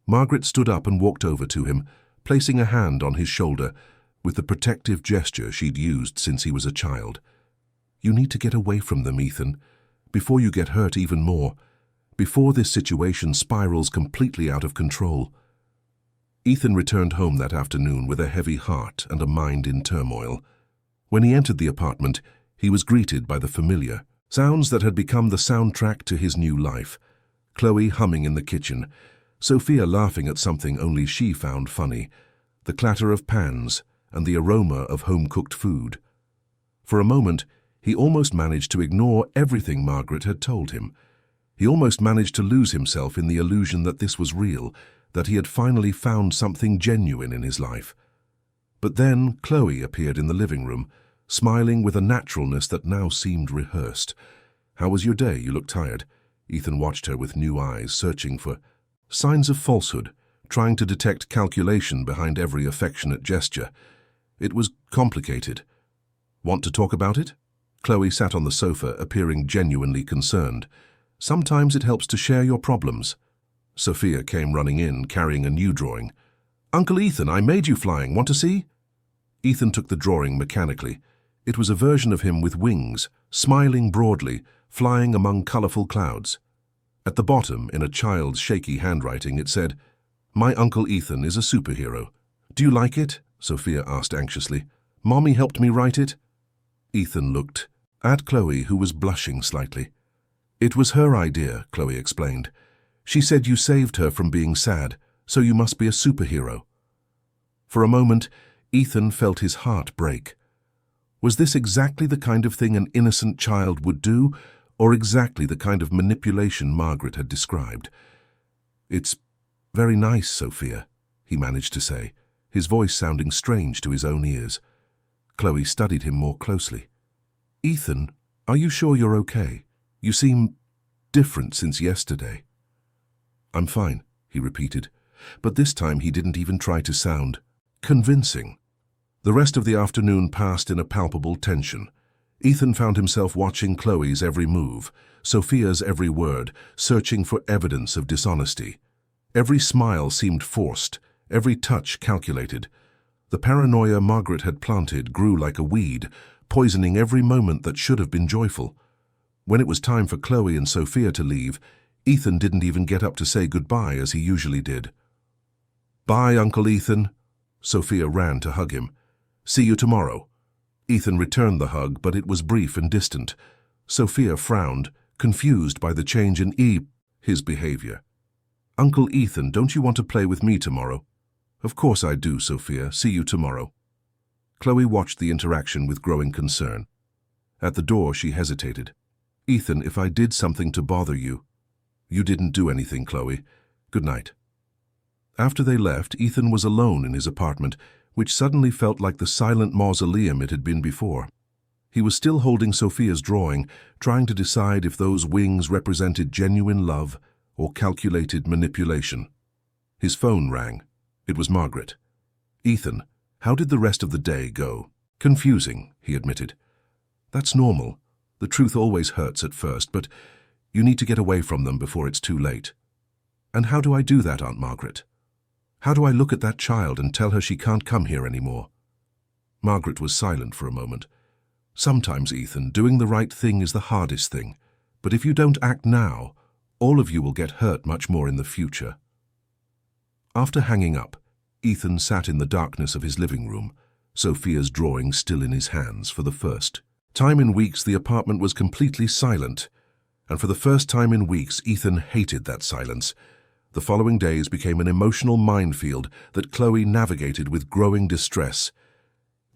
S1: Margaret stood up and walked over to him, placing a hand on his shoulder with the protective gesture she'd used since he was a child. "You need to get away from them, Ethan, before you get hurt even more, before this situation spirals completely out of control." Ethan returned home that afternoon with a heavy heart and a mind in turmoil. When he entered the apartment, he was greeted by the familiar sounds that had become the soundtrack to his new life. Chloe humming in the kitchen, Sophia laughing at something only she found funny, the clatter of pans, and the aroma of home-cooked food. For a moment, he almost managed to ignore everything Margaret had told him. He almost managed to lose himself in the illusion that this was real, that he had finally found something genuine in his life. But then Chloe appeared in the living room, smiling with a naturalness that now seemed rehearsed. "How was your day? You look tired." Ethan watched her with new eyes, searching for signs of falsehood, trying to detect calculation behind every affectionate gesture. It was complicated. "Want to talk about it?" Chloe sat on the sofa, appearing genuinely concerned. "Sometimes it helps to share your problems." Sophia came running in, carrying a new drawing. "Uncle Ethan, I made you flying. Want to see?" Ethan took the drawing mechanically. It was a version of him with wings, smiling broadly, flying among colorful clouds. At the bottom, in a child's shaky handwriting, it said, "My Uncle Ethan is a superhero." "Do you like it?" Sophia asked anxiously. "Mommy helped me write it." Ethan looked at Chloe, who was blushing slightly. "It was her idea," Chloe explained. "She said you saved her from being sad, so you must be a superhero." For a moment, Ethan felt his heart break. Was this exactly the kind of thing an innocent child would do, or exactly the kind of manipulation Margaret had described? "It's very nice, Sophia," he managed to say, his voice sounding strange to his own ears. Chloe studied him more closely. "Ethan, are you sure you're okay? You seem different since yesterday." "I'm fine," he repeated, but this time he didn't even try to sound convincing. The rest of the afternoon passed in a palpable tension. Ethan found himself watching Chloe's every move, Sophia's every word, searching for evidence of dishonesty. Every smile seemed forced, every touch calculated. The paranoia Margaret had planted grew like a weed, poisoning every moment that should have been joyful. When it was time for Chloe and Sophia to leave, Ethan didn't even get up to say goodbye as he usually did. "Bye, Uncle Ethan." Sophia ran to hug him. "See you tomorrow." Ethan returned the hug, but it was brief and distant. Sophia frowned, confused by the change in his behavior. "Uncle Ethan, don't you want to play with me tomorrow?" "Of course I do, Sophia. See you tomorrow." Chloe watched the interaction with growing concern. At the door, she hesitated. "Ethan, if I did something to bother you..." "You didn't do anything, Chloe. Good night." After they left, Ethan was alone in his apartment, which suddenly felt like the silent mausoleum it had been before. He was still holding Sophia's drawing, trying to decide if those wings represented genuine love or calculated manipulation. His phone rang. It was Margaret. "Ethan, how did the rest of the day go?" "Confusing," he admitted. "That's normal. The truth always hurts at first, but you need to get away from them before it's too late." "And how do I do that, Aunt Margaret? How do I look at that child and tell her she can't come here anymore?" Margaret was silent for a moment. "Sometimes, Ethan, doing the right thing is the hardest thing. But if you don't act now, all of you will get hurt much more in the future." After hanging up, Ethan sat in the darkness of his living room, Sophia's drawing still in his hands. For the first time in weeks, the apartment was completely silent. And for the first time in weeks, Ethan hated that silence. The following days became an emotional minefield that Chloe navigated with growing distress.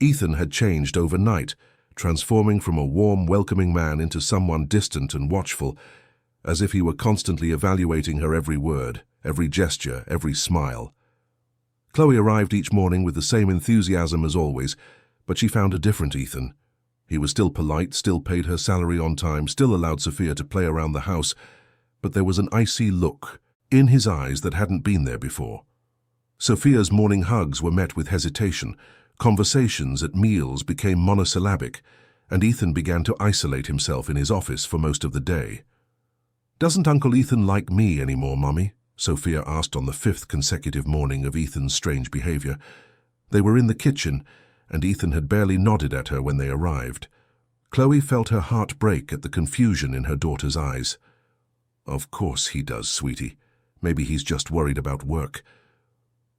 S1: Ethan had changed overnight, transforming from a warm, welcoming man into someone distant and watchful, as if he were constantly evaluating her every word, every gesture, every smile. Chloe arrived each morning with the same enthusiasm as always, but she found a different Ethan. He was still polite, still paid her salary on time, still allowed Sophia to play around the house, but there was an icy look in his eyes that hadn't been there before. Sophia's morning hugs were met with hesitation, conversations at meals became monosyllabic, and Ethan began to isolate himself in his office for most of the day. "Doesn't Uncle Ethan like me anymore, Mummy?" Sophia asked on the 5th consecutive morning of Ethan's strange behavior. They were in the kitchen, and Ethan had barely nodded at her when they arrived. Chloe felt her heart break at the confusion in her daughter's eyes. "Of course he does, sweetie. Maybe he's just worried about work."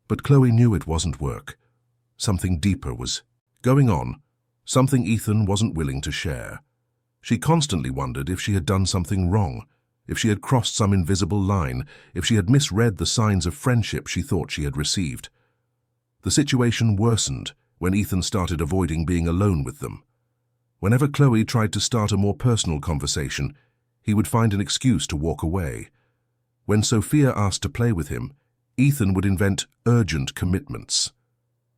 S1: But Chloe knew it wasn't work. Something deeper was going on, something Ethan wasn't willing to share. She constantly wondered if she had done something wrong, if she had crossed some invisible line, if she had misread the signs of friendship she thought she had received. The situation worsened when Ethan started avoiding being alone with them. Whenever Chloe tried to start a more personal conversation, he would find an excuse to walk away. When Sophia asked to play with him, Ethan would invent urgent commitments.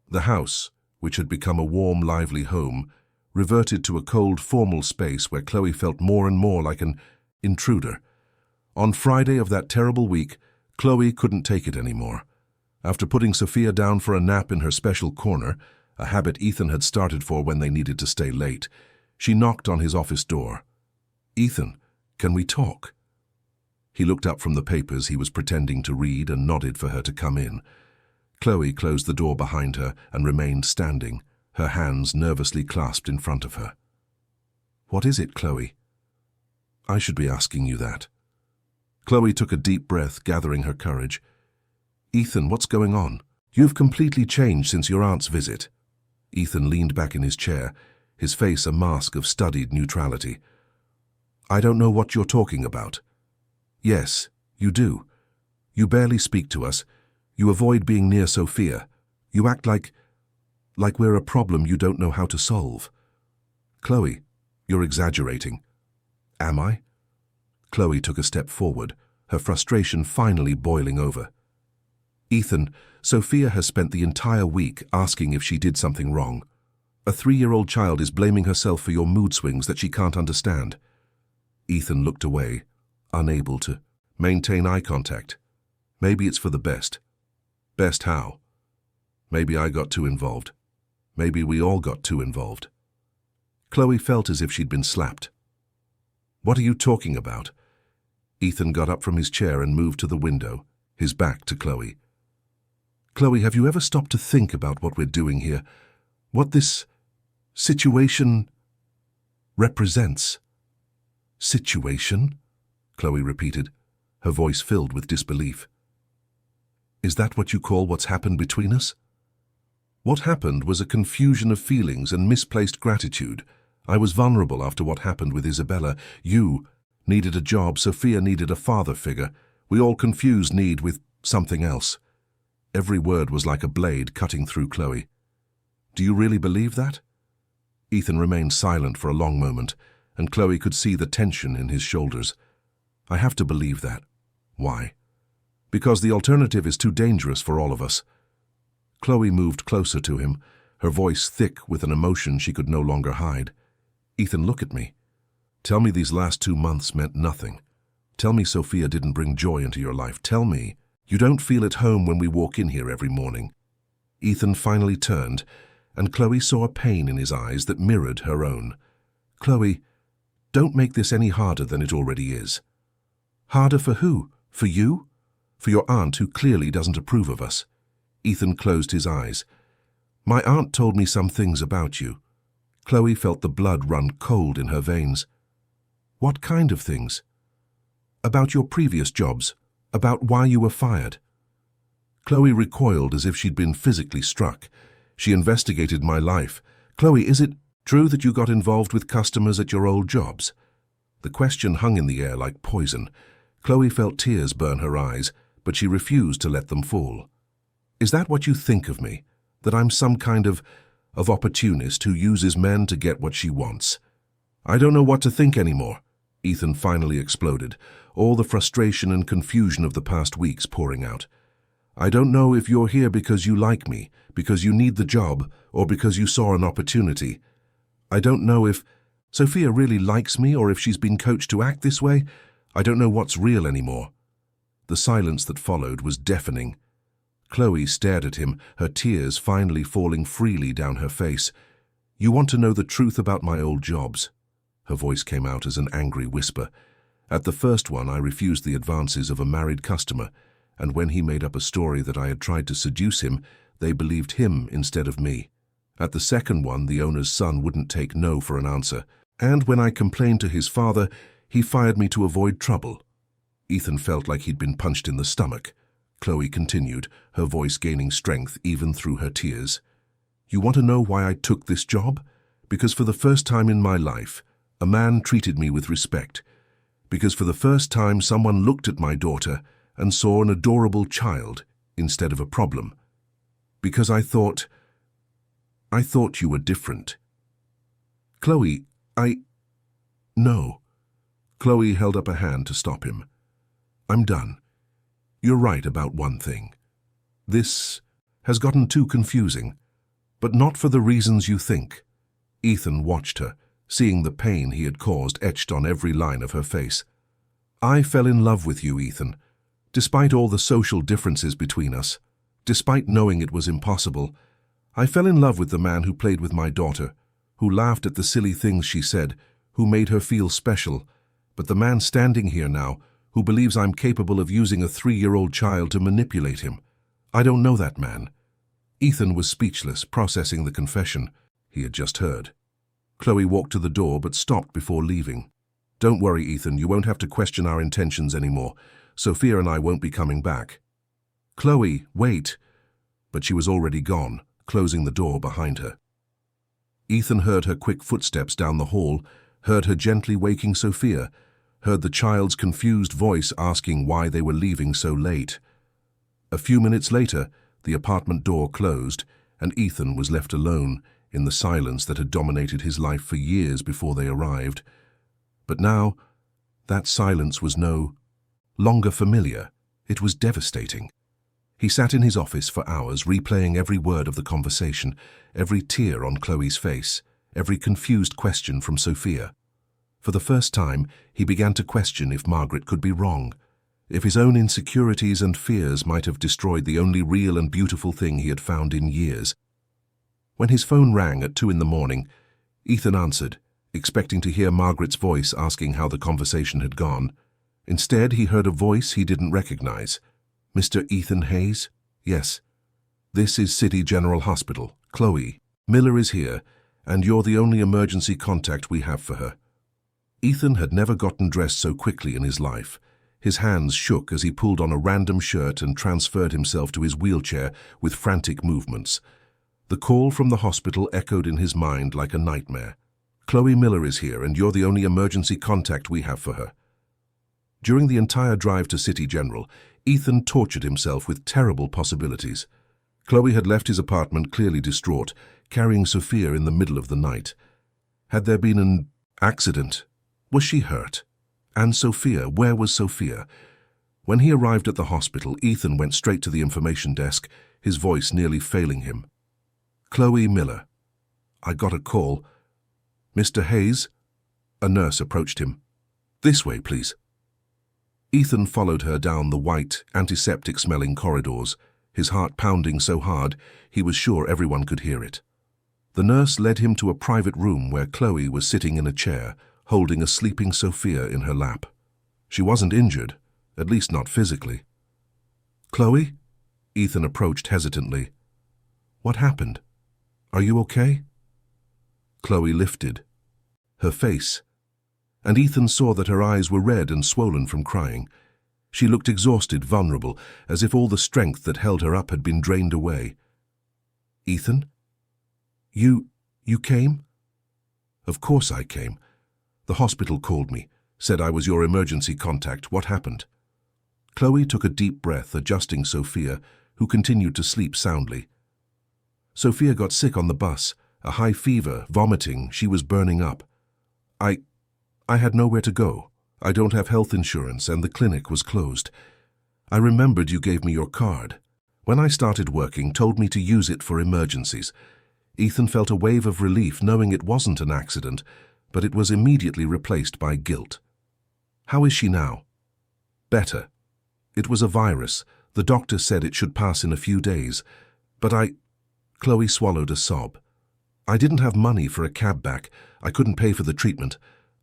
S1: The house, which had become a warm, lively home, reverted to a cold, formal space where Chloe felt more and more like an intruder. On Friday of that terrible week, Chloe couldn't take it anymore. After putting Sophia down for a nap in her special corner, a habit Ethan had started for when they needed to stay late, she knocked on his office door. "Ethan, can we talk?" He looked up from the papers he was pretending to read and nodded for her to come in. Chloe closed the door behind her and remained standing, her hands nervously clasped in front of her. "What is it, Chloe?" "I should be asking you that." Chloe took a deep breath, gathering her courage. "Ethan, what's going on? You've completely changed since your aunt's visit." Ethan leaned back in his chair, his face a mask of studied neutrality. "I don't know what you're talking about." "Yes, you do. You barely speak to us. You avoid being near Sophia. You act like we're a problem you don't know how to solve." "Chloe, you're exaggerating." "Am I?" Chloe took a step forward, her frustration finally boiling over. "Ethan, Sophia has spent the entire week asking if she did something wrong. A 3-year-old child is blaming herself for your mood swings that she can't understand." Ethan looked away, unable to maintain eye contact. "Maybe it's for the best." "Best how?" "Maybe I got too involved. Maybe we all got too involved." Chloe felt as if she'd been slapped. "What are you talking about?" Ethan got up from his chair and moved to the window, his back to Chloe. "Chloe, have you ever stopped to think about what we're doing here? What this situation represents?" "Situation?" Chloe repeated, her voice filled with disbelief. "Is that what you call what's happened between us?" "What happened was a confusion of feelings and misplaced gratitude. I was vulnerable after what happened with Isabella. You needed a job, Sophia needed a father figure. We all confused need with something else." Every word was like a blade cutting through Chloe. "Do you really believe that?" Ethan remained silent for a long moment, and Chloe could see the tension in his shoulders. "I have to believe that." "Why?" "Because the alternative is too dangerous for all of us." Chloe moved closer to him, her voice thick with an emotion she could no longer hide. "Ethan, look at me. Tell me these last 2 months meant nothing. Tell me Sophia didn't bring joy into your life. Tell me you don't feel at home when we walk in here every morning." Ethan finally turned, and Chloe saw a pain in his eyes that mirrored her own. "Chloe, don't make this any harder than it already is." "Harder for who? For you? For your aunt who clearly doesn't approve of us?" Ethan closed his eyes. "My aunt told me some things about you." Chloe felt the blood run cold in her veins. "What kind of things?" "About your previous jobs. About why you were fired." Chloe recoiled as if she'd been physically struck. "She investigated my life. Chloe, is it true that you got involved with customers at your old jobs?" The question hung in the air like poison. Chloe felt tears burn her eyes, but she refused to let them fall. "Is that what you think of me? That I'm some kind of opportunist who uses men to get what she wants? I don't know what to think anymore," Ethan finally exploded, all the frustration and confusion of the past weeks pouring out. "I don't know if you're here because you like me, because you need the job, or because you saw an opportunity. I don't know if Sophia really likes me or if she's been coached to act this way. I don't know what's real anymore." The silence that followed was deafening. Chloe stared at him, her tears finally falling freely down her face. "You want to know the truth about my old jobs?" Her voice came out as an angry whisper. "At the first one, I refused the advances of a married customer, and when he made up a story that I had tried to seduce him, they believed him instead of me. At the second one, the owner's son wouldn't take no for an answer, and when I complained to his father, he fired me to avoid trouble." Ethan felt like he'd been punched in the stomach. Chloe continued, her voice gaining strength even through her tears. "You want to know why I took this job? Because for the first time in my life, a man treated me with respect. Because for the first time, someone looked at my daughter and saw an adorable child instead of a problem. Because I thought you were different." "Chloe, No." Chloe held up a hand to stop him. "I'm done. You're right about one thing. This has gotten too confusing, but not for the reasons you think." Ethan watched her, seeing the pain he had caused etched on every line of her face. "I fell in love with you, Ethan. Despite all the social differences between us, despite knowing it was impossible, I fell in love with the man who played with my daughter, who laughed at the silly things she said, who made her feel special, but the man standing here now, who believes I'm capable of using a 3-year-old child to manipulate him. I don't know that man." Ethan was speechless, processing the confession he had just heard. Chloe walked to the door but stopped before leaving. "Don't worry, Ethan, you won't have to question our intentions anymore. Sophia and I won't be coming back." "Chloe, wait." But she was already gone, closing the door behind her. Ethan heard her quick footsteps down the hall, heard her gently waking Sophia, heard the child's confused voice asking why they were leaving so late. A few minutes later, the apartment door closed, and Ethan was left alone in the silence that had dominated his life for years before they arrived. But now, that silence was no longer familiar. It was devastating. He sat in his office for hours, replaying every word of the conversation, every tear on Chloe's face, every confused question from Sophia. For the first time, he began to question if Margaret could be wrong, if his own insecurities and fears might have destroyed the only real and beautiful thing he had found in years. When his phone rang at 2 in the morning, Ethan answered, expecting to hear Margaret's voice asking how the conversation had gone. Instead, he heard a voice he didn't recognize. "Mr. Ethan Hayes?" "Yes." "This is City General Hospital. Chloe, Miller is here, and you're the only emergency contact we have for her." Ethan had never gotten dressed so quickly in his life. His hands shook as he pulled on a random shirt and transferred himself to his wheelchair with frantic movements. The call from the hospital echoed in his mind like a nightmare. "Chloe Miller is here, and you're the only emergency contact we have for her." During the entire drive to City General, Ethan tortured himself with terrible possibilities. Chloe had left his apartment clearly distraught, carrying Sophia in the middle of the night. Had there been an accident? Was she hurt? And Sophia, where was Sophia? When he arrived at the hospital, Ethan went straight to the information desk, his voice nearly failing him. "Chloe Miller. I got a call. Mr. Hayes?" A nurse approached him. "This way, please." Ethan followed her down the white, antiseptic-smelling corridors, his heart pounding so hard he was sure everyone could hear it. The nurse led him to a private room where Chloe was sitting in a chair, holding a sleeping Sophia in her lap. She wasn't injured, at least not physically. "Chloe?" Ethan approached hesitantly. "What happened? Are you okay?" Chloe lifted her face, and Ethan saw that her eyes were red and swollen from crying. She looked exhausted, vulnerable, as if all the strength that held her up had been drained away. "Ethan? You came?" "Of course I came. The hospital called me, said I was your emergency contact. What happened?" Chloe took a deep breath, adjusting Sophia, who continued to sleep soundly. Sophia got sick on the bus, a high fever, vomiting, she was burning up. I had nowhere to go. I don't have health insurance and the clinic was closed. I remembered you gave me your card. When I started working, told me to use it for emergencies. Ethan felt a wave of relief knowing it wasn't an accident, but it was immediately replaced by guilt. How is she now? Better. It was a virus. The doctor said it should pass in a few days. But Chloe swallowed a sob. I didn't have money for a cab back. I couldn't pay for the treatment.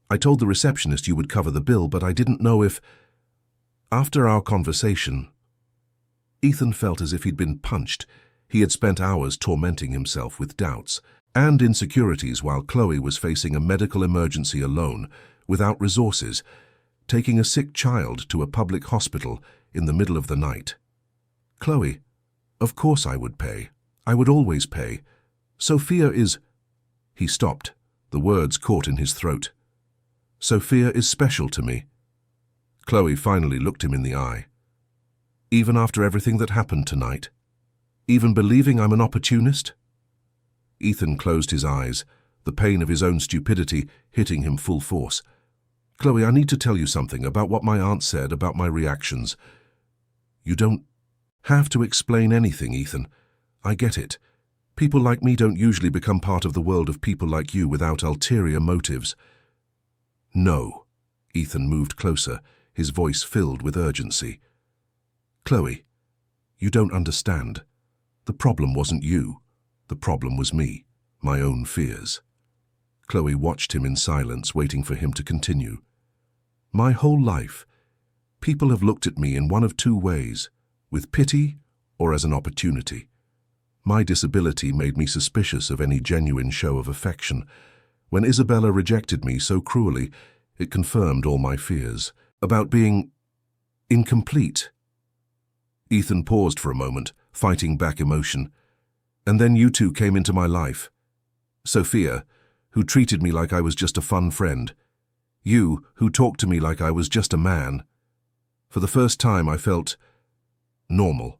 S1: I told the receptionist you would cover the bill, but I didn't know if... After our conversation, Ethan felt as if he'd been punched. He had spent hours tormenting himself with doubts and insecurities while Chloe was facing a medical emergency alone, without resources, taking a sick child to a public hospital in the middle of the night. Chloe, of course I would pay. I would always pay. Sophia is... He stopped, the words caught in his throat. Sophia is special to me. Chloe finally looked him in the eye. Even after everything that happened tonight? Even believing I'm an opportunist? Ethan closed his eyes, the pain of his own stupidity hitting him full force. Chloe, I need to tell you something about what my aunt said about my reactions. You don't have to explain anything, Ethan. I get it. People like me don't usually become part of the world of people like you without ulterior motives. No. Ethan moved closer, his voice filled with urgency. Chloe, you don't understand. The problem wasn't you. The problem was me, my own fears. Chloe watched him in silence, waiting for him to continue. My whole life, people have looked at me in one of two ways, with pity or as an opportunity. My disability made me suspicious of any genuine show of affection. When Isabella rejected me so cruelly, it confirmed all my fears about being incomplete. Ethan paused for a moment, fighting back emotion. And then you two came into my life. Sophia, who treated me like I was just a fun friend. You, who talked to me like I was just a man. For the first time I felt normal.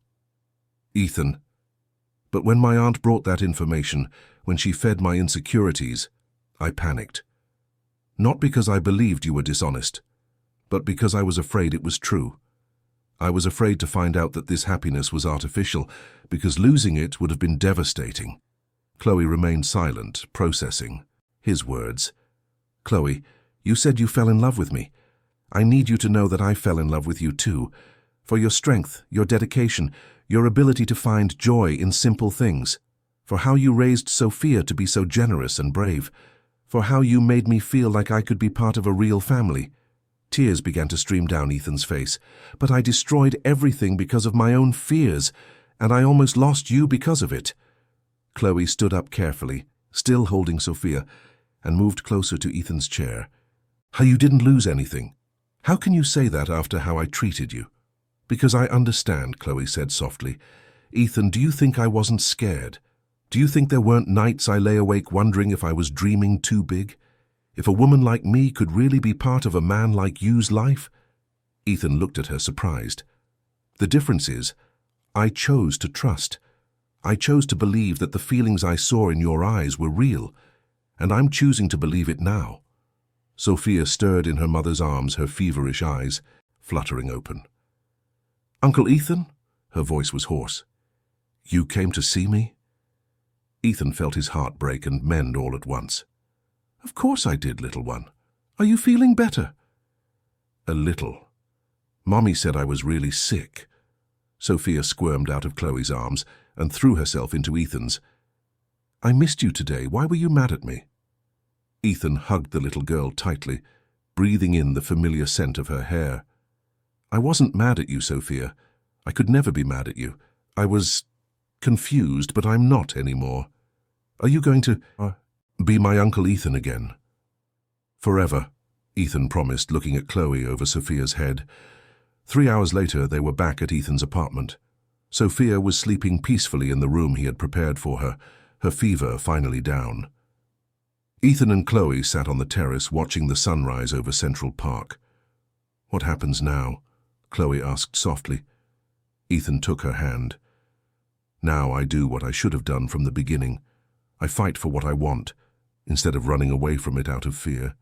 S1: Ethan. But when my aunt brought that information, when she fed my insecurities, I panicked. Not because I believed you were dishonest, but because I was afraid it was true. I was afraid to find out that this happiness was artificial, because losing it would have been devastating. Chloe remained silent, processing. His words. Chloe, you said you fell in love with me. I need you to know that I fell in love with you too, for your strength, your dedication, your ability to find joy in simple things, for how you raised Sophia to be so generous and brave, for how you made me feel like I could be part of a real family. Tears began to stream down Ethan's face. But I destroyed everything because of my own fears, and I almost lost you because of it. Chloe stood up carefully, still holding Sophia, and moved closer to Ethan's chair. How you didn't lose anything? How can you say that after how I treated you? Because I understand, Chloe said softly. Ethan, do you think I wasn't scared? Do you think there weren't nights I lay awake wondering if I was dreaming too big? If a woman like me could really be part of a man like you's life? Ethan looked at her surprised. The difference is, I chose to trust. I chose to believe that the feelings I saw in your eyes were real, and I'm choosing to believe it now. Sophia stirred in her mother's arms, her feverish eyes fluttering open. Uncle Ethan? Her voice was hoarse. You came to see me? Ethan felt his heart break and mend all at once. Of course I did, little one. Are you feeling better? A little. Mommy said I was really sick. Sophia squirmed out of Chloe's arms and threw herself into Ethan's. I missed you today. Why were you mad at me? Ethan hugged the little girl tightly, breathing in the familiar scent of her hair. I wasn't mad at you, Sophia. I could never be mad at you. I was confused, but I'm not anymore. Are you going to be my Uncle Ethan again? Forever, Ethan promised, looking at Chloe over Sophia's head. 3 hours later, they were back at Ethan's apartment. Sophia was sleeping peacefully in the room he had prepared for her, her fever finally down. Ethan and Chloe sat on the terrace watching the sunrise over Central Park. What happens now? Chloe asked softly. Ethan took her hand. Now I do what I should have done from the beginning. I fight for what I want, instead of running away from it out of fear.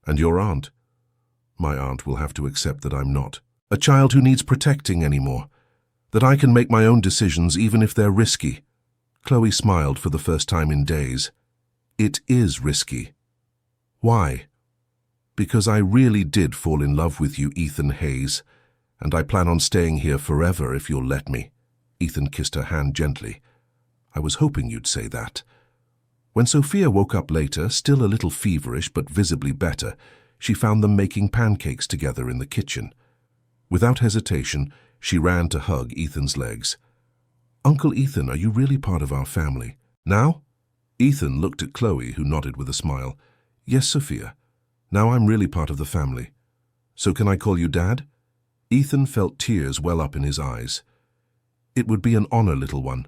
S1: And your aunt? My aunt will have to accept that I'm not a child who needs protecting anymore, that I can make my own decisions even if they're risky. Chloe smiled for the first time in days. It is risky. Why? Because I really did fall in love with you, Ethan Hayes, and I plan on staying here forever if you'll let me. Ethan kissed her hand gently. I was hoping you'd say that. When Sophia woke up later, still a little feverish but visibly better, she found them making pancakes together in the kitchen. Without hesitation, she ran to hug Ethan's legs. Uncle Ethan, are you really part of our family? Now? Ethan looked at Chloe, who nodded with a smile. Yes, Sophia. Now I'm really part of the family. So can I call you Dad? Ethan felt tears well up in his eyes. It would be an honor, little one.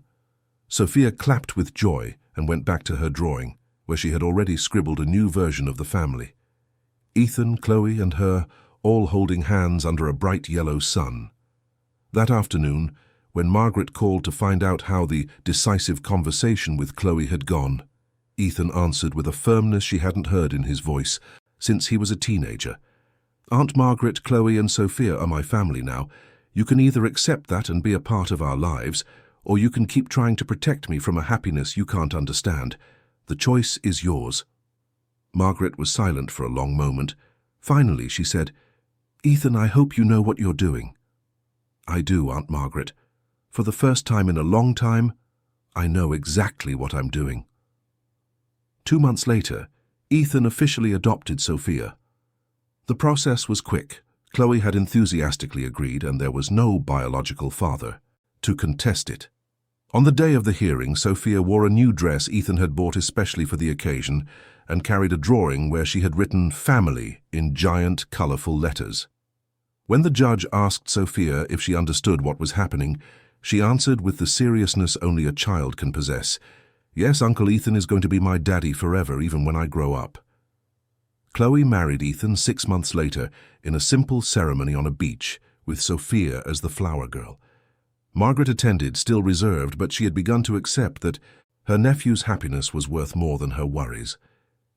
S1: Sophia clapped with joy and went back to her drawing, where she had already scribbled a new version of the family. Ethan, Chloe, and her, all holding hands under a bright yellow sun. That afternoon, when Margaret called to find out how the decisive conversation with Chloe had gone, Ethan answered with a firmness she hadn't heard in his voice since he was a teenager. Aunt Margaret, Chloe, and Sophia are my family now. You can either accept that and be a part of our lives, or you can keep trying to protect me from a happiness you can't understand. The choice is yours. Margaret was silent for a long moment. Finally, she said, Ethan, I hope you know what you're doing. I do, Aunt Margaret. For the first time in a long time, I know exactly what I'm doing. 2 months later, Ethan officially adopted Sophia. The process was quick. Chloe had enthusiastically agreed, and there was no biological father to contest it. On the day of the hearing, Sophia wore a new dress Ethan had bought especially for the occasion and carried a drawing where she had written "Family" in giant, colorful letters. When the judge asked Sophia if she understood what was happening, she answered with the seriousness only a child can possess. Yes, Uncle Ethan is going to be my daddy forever, even when I grow up. Chloe married Ethan 6 months later in a simple ceremony on a beach, with Sophia as the flower girl. Margaret attended, still reserved, but she had begun to accept that her nephew's happiness was worth more than her worries.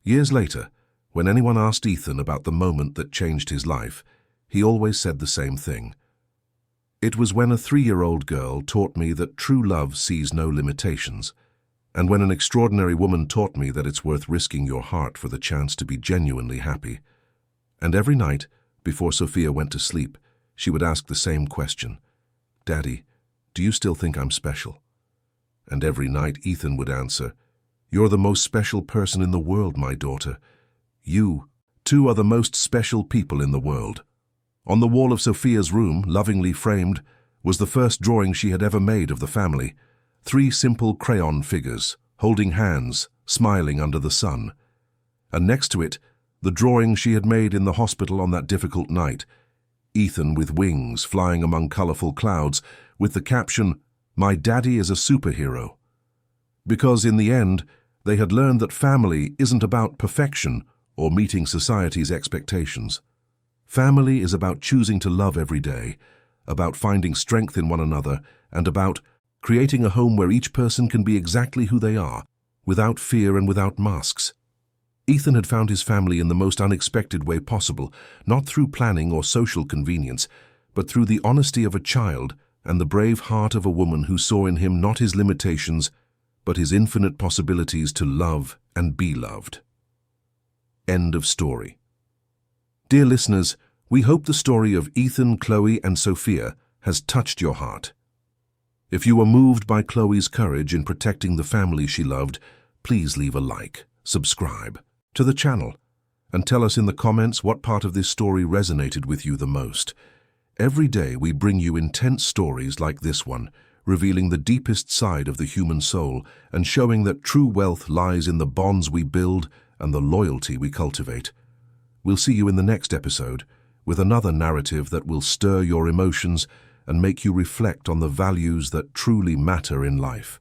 S1: Years later, when anyone asked Ethan about the moment that changed his life, he always said the same thing. It was when a 3-year-old girl taught me that true love sees no limitations, and when an extraordinary woman taught me that it's worth risking your heart for the chance to be genuinely happy. And every night, before Sophia went to sleep, she would ask the same question. Daddy, do you still think I'm special? And every night Ethan would answer, You're the most special person in the world, my daughter. You, too, are the most special people in the world. On the wall of Sophia's room, lovingly framed, was the first drawing she had ever made of the family. 3 simple crayon figures, holding hands, smiling under the sun. And next to it, the drawing she had made in the hospital on that difficult night, Ethan with wings flying among colorful clouds, with the caption, My daddy is a superhero. Because in the end, they had learned that family isn't about perfection or meeting society's expectations. Family is about choosing to love every day, about finding strength in one another, and about creating a home where each person can be exactly who they are, without fear and without masks. Ethan had found his family in the most unexpected way possible, not through planning or social convenience, but through the honesty of a child and the brave heart of a woman who saw in him not his limitations, but his infinite possibilities to love and be loved. End of story. Dear listeners, we hope the story of Ethan, Chloe, and Sophia has touched your heart. If you were moved by Chloe's courage in protecting the family she loved, please leave a like, subscribe to the channel, and tell us in the comments what part of this story resonated with you the most. Every day we bring you intense stories like this one, revealing the deepest side of the human soul and showing that true wealth lies in the bonds we build and the loyalty we cultivate. We'll see you in the next episode with another narrative that will stir your emotions and make you reflect on the values that truly matter in life.